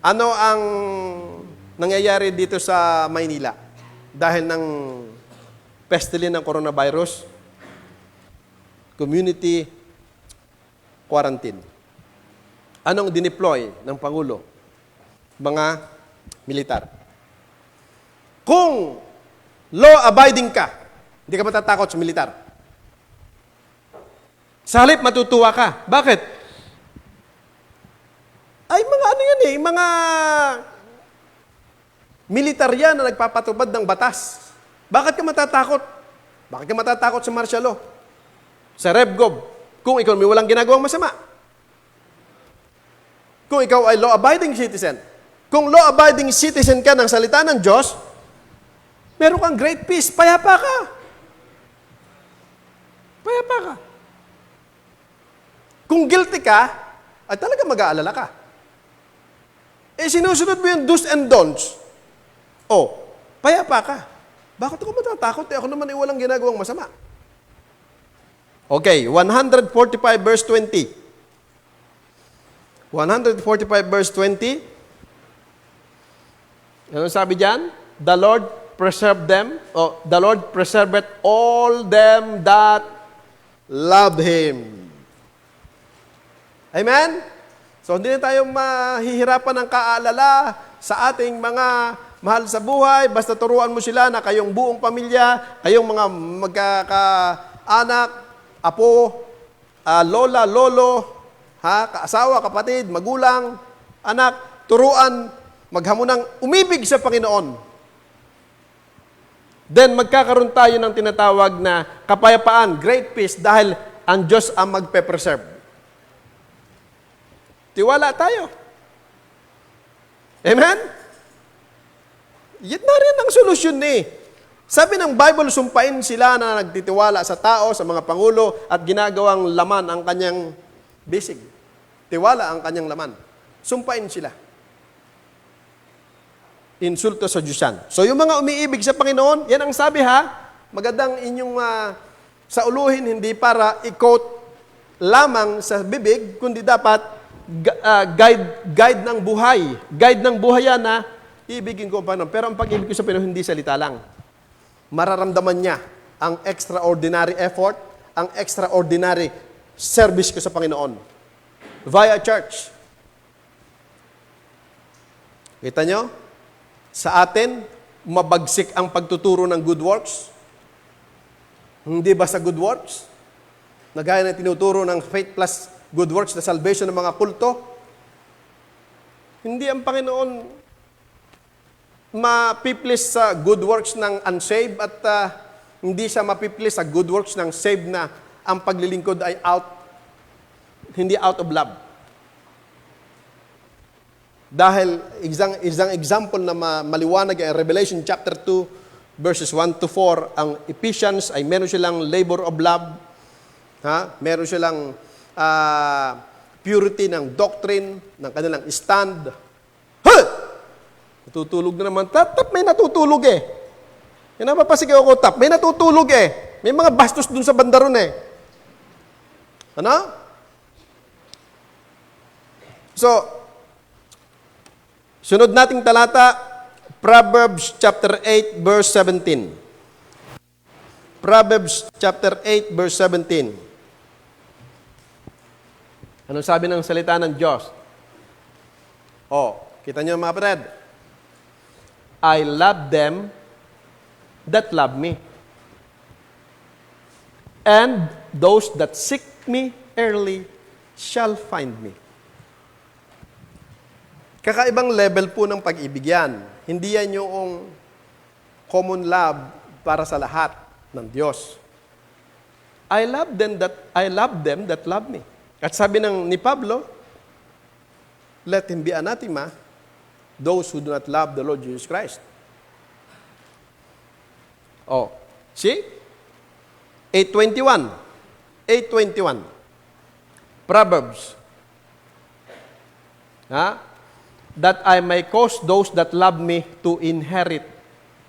ano ang nangyayari dito sa Maynila dahil ng pestilence ng coronavirus? Community quarantine. Anong dineploy ng Pangulo? Mga militar. Kung law-abiding ka, hindi ka matatakot sa militar. Sa halip, matutuwa ka. Bakit? Ay, mga ano yan eh, mga militar yan na nagpapatupad ng batas. Bakit ka matatakot? Bakit ka matatakot sa martial law? Sa RevGov, kung ikaw may walang ginagawang masama. Kung ikaw ay law-abiding citizen. Kung law-abiding citizen ka ng salita ng Diyos, meron kang great peace, payapa ka. Payapa ka. Kung guilty ka, ay talaga mag-aalala ka. Sinusunod mo yung do's and don'ts. Payapa ka. Bakit ako matatakot? Ako naman ay walang ginagawang masama. Okay, 145 verse 20. 145 verse 20. Ano sabi diyan? The Lord preserve them, the Lord preserveth all them that love Him. Amen? So, hindi na tayo mahihirapan ng kaalala sa ating mga mahal sa buhay. Basta turuan mo sila na kayong buong pamilya, kayong mga magkakaanak, apo, lola, lolo, kaasawa, kapatid, magulang, anak, turuan, maghamunang umibig sa Panginoon. Then magkakaroon tayo ng tinatawag na kapayapaan, great peace, dahil ang Diyos ang magpe-preserve. Tiwala tayo. Amen? Yan na rin ang solusyon Sabi ng Bible, sumpain sila na nagtitiwala sa tao, sa mga pangulo, at ginagawang laman ang kanyang bisig. Tiwala ang kanyang laman. Sumpain sila. Insulto sa Diyos yan. So yung mga umiibig sa Panginoon, yan ang sabi magandang inyong sauluhin, hindi para i-quote lamang sa bibig, kundi dapat guide ng buhay. Guide ng buhay yan na ibigin ko ang Panginoon. Pero ang pag-ibig ko sa Panginoon, hindi salita lang. Mararamdaman niya ang extraordinary effort, ang extraordinary service ko sa Panginoon. Via church. Kita nyo? Sa atin, mabagsik ang pagtuturo ng good works. Hindi ba sa good works? Na gaya na tinuturo ng faith plus good works na salvation ng mga kulto. Hindi ang Panginoon mapiplis sa good works ng unsaved at hindi siya mapiplis sa good works ng saved na ang paglilingkod ay hindi out of love. Dahil isang example na maliwanag ay Revelation chapter 2 verses 1 to 4. Ang Ephesians ay meron silang labor of love. Meron silang purity ng doctrine, ng kanilang stand. Natutulog na naman. Tap, may natutulog eh. Yan ang papasigaw ko, tap. May natutulog eh. May mga bastos dun sa banda ron eh. Ano? So, sunod nating talata, Proverbs chapter 8, verse 17. Proverbs chapter 8, verse 17. Anong sabi ng salita ng Diyos? Kita niyo mga kapatid? I love them that love me. And those that seek me early shall find me. Kakaibang level po ng pag-ibig yan. Hindi yan yung common love para sa lahat ng Diyos. I love them that love me. At sabi ni Pablo, let him be anathema, those who do not love the Lord Jesus Christ. See? 8:21. Proverbs. That I may cause those that love me to inherit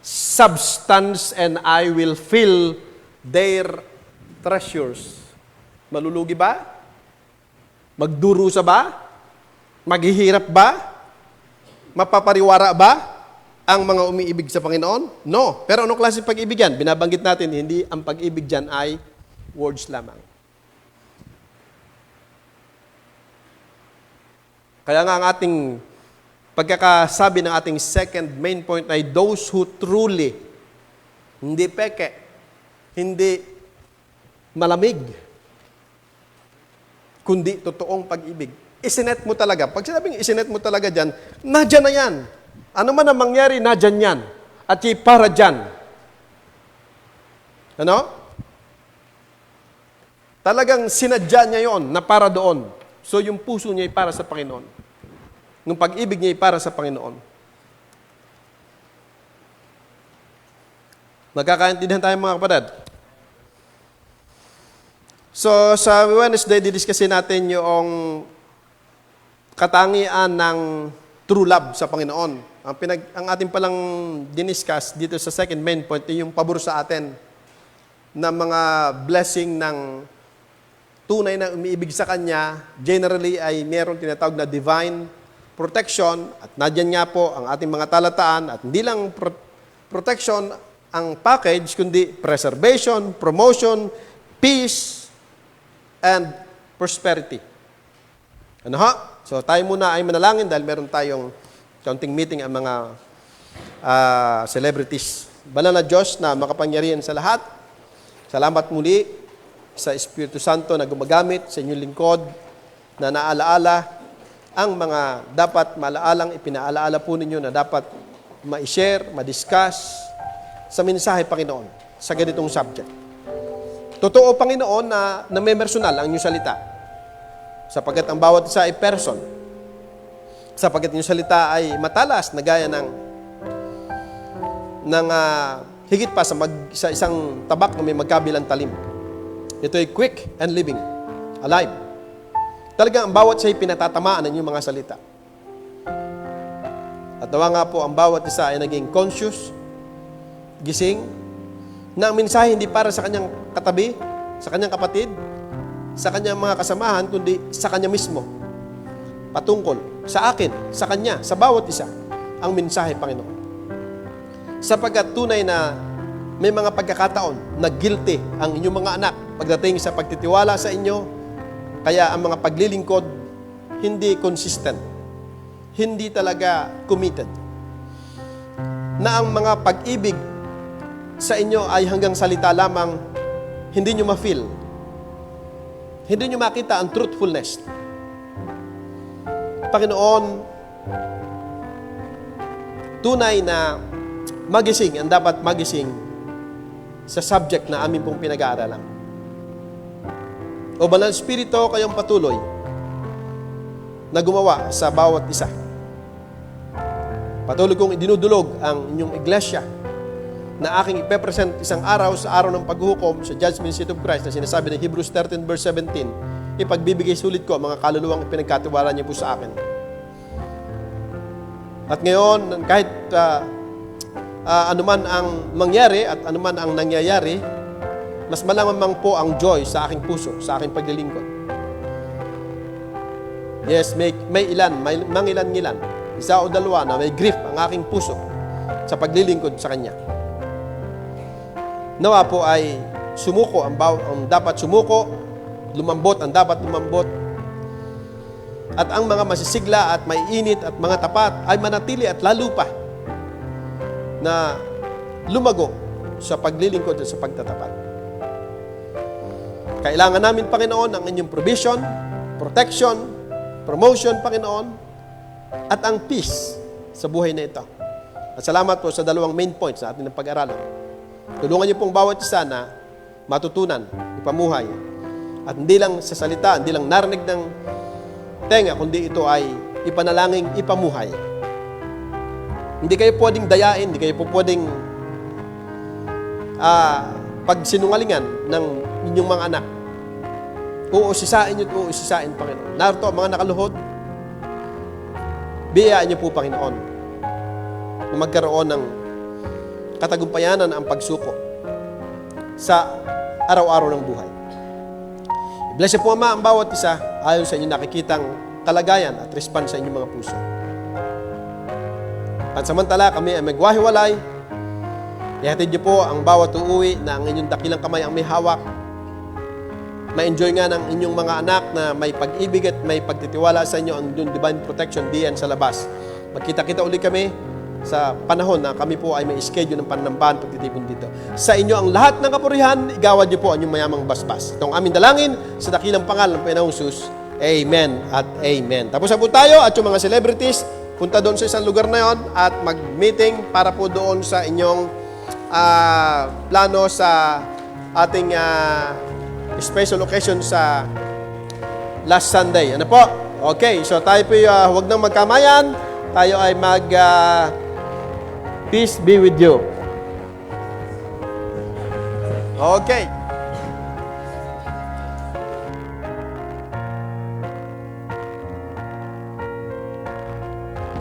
substance and I will fill their treasures. Malulugi ba? Magdurusa ba? Maghihirap ba? Mapapariwara ba ang mga umiibig sa Panginoon? No. Pero anong klase pag-ibig yan? Binabanggit natin, hindi ang pag-ibig dyan ay words lamang. Kaya nga ang ating pagkakasabi ng ating second main point ay those who truly, hindi peke, hindi malamig, kundi totoong pag-ibig. Isinet mo talaga. Pag sinabing isinet mo talaga dyan, nadyan na yan. Ano man ang mangyari, nadyan yan. At para dyan. Ano? Talagang sinadya niya yon na para doon. So yung puso niya ay para sa Panginoon. Yung pag-ibig niya ay para sa Panginoon. Magkakaintindihan tayo mga kapatid. So sa Wednesday, didiscusin natin yung katangian ng true love sa Panginoon. Ang ating palang diniscuss dito sa second main point yung pabor sa atin na mga blessing ng tunay na umiibig sa Kanya. Generally ay mayroong tinatawag na divine protection at nadyan nga po ang ating mga talataan at hindi lang protection ang package kundi preservation, promotion, peace, and prosperity. Ano ha? So tayo muna ay manalangin dahil meron tayong counting meeting ang mga celebrities. Banal na Diyos na makapangyarihan sa lahat. Salamat muli sa Espiritu Santo na gumagamit sa inyong lingkod na naalaala ang mga dapat malaalang ipinaalaala po ninyo na dapat ma-share, ma-discuss sa mensahe, Panginoon, sa ganitong subject. Totoo, Panginoon, na may personal ang inyong salita. Sapagkat ang bawat isa ay person. Sapagkat inyong salita ay matalas na gaya ng higit pa sa isang tabak na may magkabilang talim. Ito ay quick and living, alive. Talagang ang bawat isa ay pinatatamaan ng inyong mga salita. At nawa nga po, ang bawat isa ay naging conscious, gising, na ang mensahe hindi para sa kanyang katabi, sa kanyang kapatid, sa kanyang mga kasamahan, kundi sa kanya mismo. Patungkol sa akin, sa kanya, sa bawat isa, ang mensahe, Panginoon. Sapagkat tunay na may mga pagkakataon na guilty ang inyong mga anak pagdating sa pagtitiwala sa inyo, kaya ang mga paglilingkod hindi consistent, hindi talaga committed. Na ang mga pag-ibig sa inyo ay hanggang salita lamang, hindi nyo ma-feel, hindi nyo makita ang truthfulness. Panginoon, tunay na magising, ang dapat magising sa subject na amin pong pinag-aaralan. O Banal Espiritu, kayong patuloy na gumawa sa bawat isa. Patuloy kong idinudulog ang inyong iglesia na aking ipepresent isang araw sa araw ng paghuhukom sa judgment seat of Christ na sinasabi ng Hebrews 13 verse 17, ipagbibigay sulit ko ang mga kaluluwang ipinagkatiwala niyo po sa akin. At ngayon, kahit anuman ang mangyari at anuman ang nangyayari, mas malamang po ang joy sa aking puso, sa aking paglilingkod. Yes, may mangilan-ngilan, isa o dalawa na may grief ang aking puso sa paglilingkod sa Kanya. Nawa po ay sumuko ang dapat sumuko, lumambot ang dapat lumambot, at ang mga masisigla at maiinit at mga tapat ay manatili at lalo pa na lumago sa paglilingkod at sa pagtatapat. Kailangan namin, Panginoon, ang inyong provision, protection, promotion, Panginoon, at ang peace sa buhay na ito. At salamat po sa dalawang main points na ating pag-aralan. Tulungan niyo pong bawat isa na matutunan, ipamuhay. At hindi lang sa salita, hindi lang narinig ng tenga, kundi ito ay ipanalangin, ipamuhay. Hindi kayo pwedeng dayain, hindi kayo po pwedeng pagsinungalingan ng inyong mga anak. Uusisain niyo, uusisain, Panginoon. Narito ang mga nakaluhod. Biyayaan niyo po, Panginoon, na magkaroon ng katagumpayanan ang pagsuko sa araw-araw ng buhay. I-bless po, Ama, ang bawat isa ayon sa inyong nakikitang kalagayan at response sa inyong mga puso. At samantala kami ay magwahiwalay, ihatid niyo po ang bawat uuwi na ang inyong dakilang kamay ang may hawak. Ma-enjoy nga ng inyong mga anak na may pag-ibig at may pagtitiwala sa inyo ang inyong divine protection diyan sa labas. Magkita-kita uli kami sa panahon na kami po ay may schedule ng pananambahan pagtitipon dito. Sa inyo ang lahat ng kapurihan, igawad niyo po ang inyong mayamang basbas. Itong aming dalangin sa dakilang pangalan ng Panginoong Jesus. Amen at amen. Tapos na po tayo at yung mga celebrities, punta doon sa isang lugar na yon at mag-meeting para po doon sa inyong plano sa ating special occasion sa last Sunday. Ano po? Okay, so tayo po huwag nang magkamayan. Tayo ay peace be with you. Okay.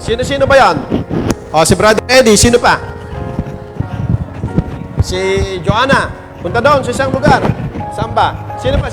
Sino ba yan? Si Brother Eddie. Sino pa? Si Joanna. Punta doon sa isang lugar. Saan ba? Sino pa?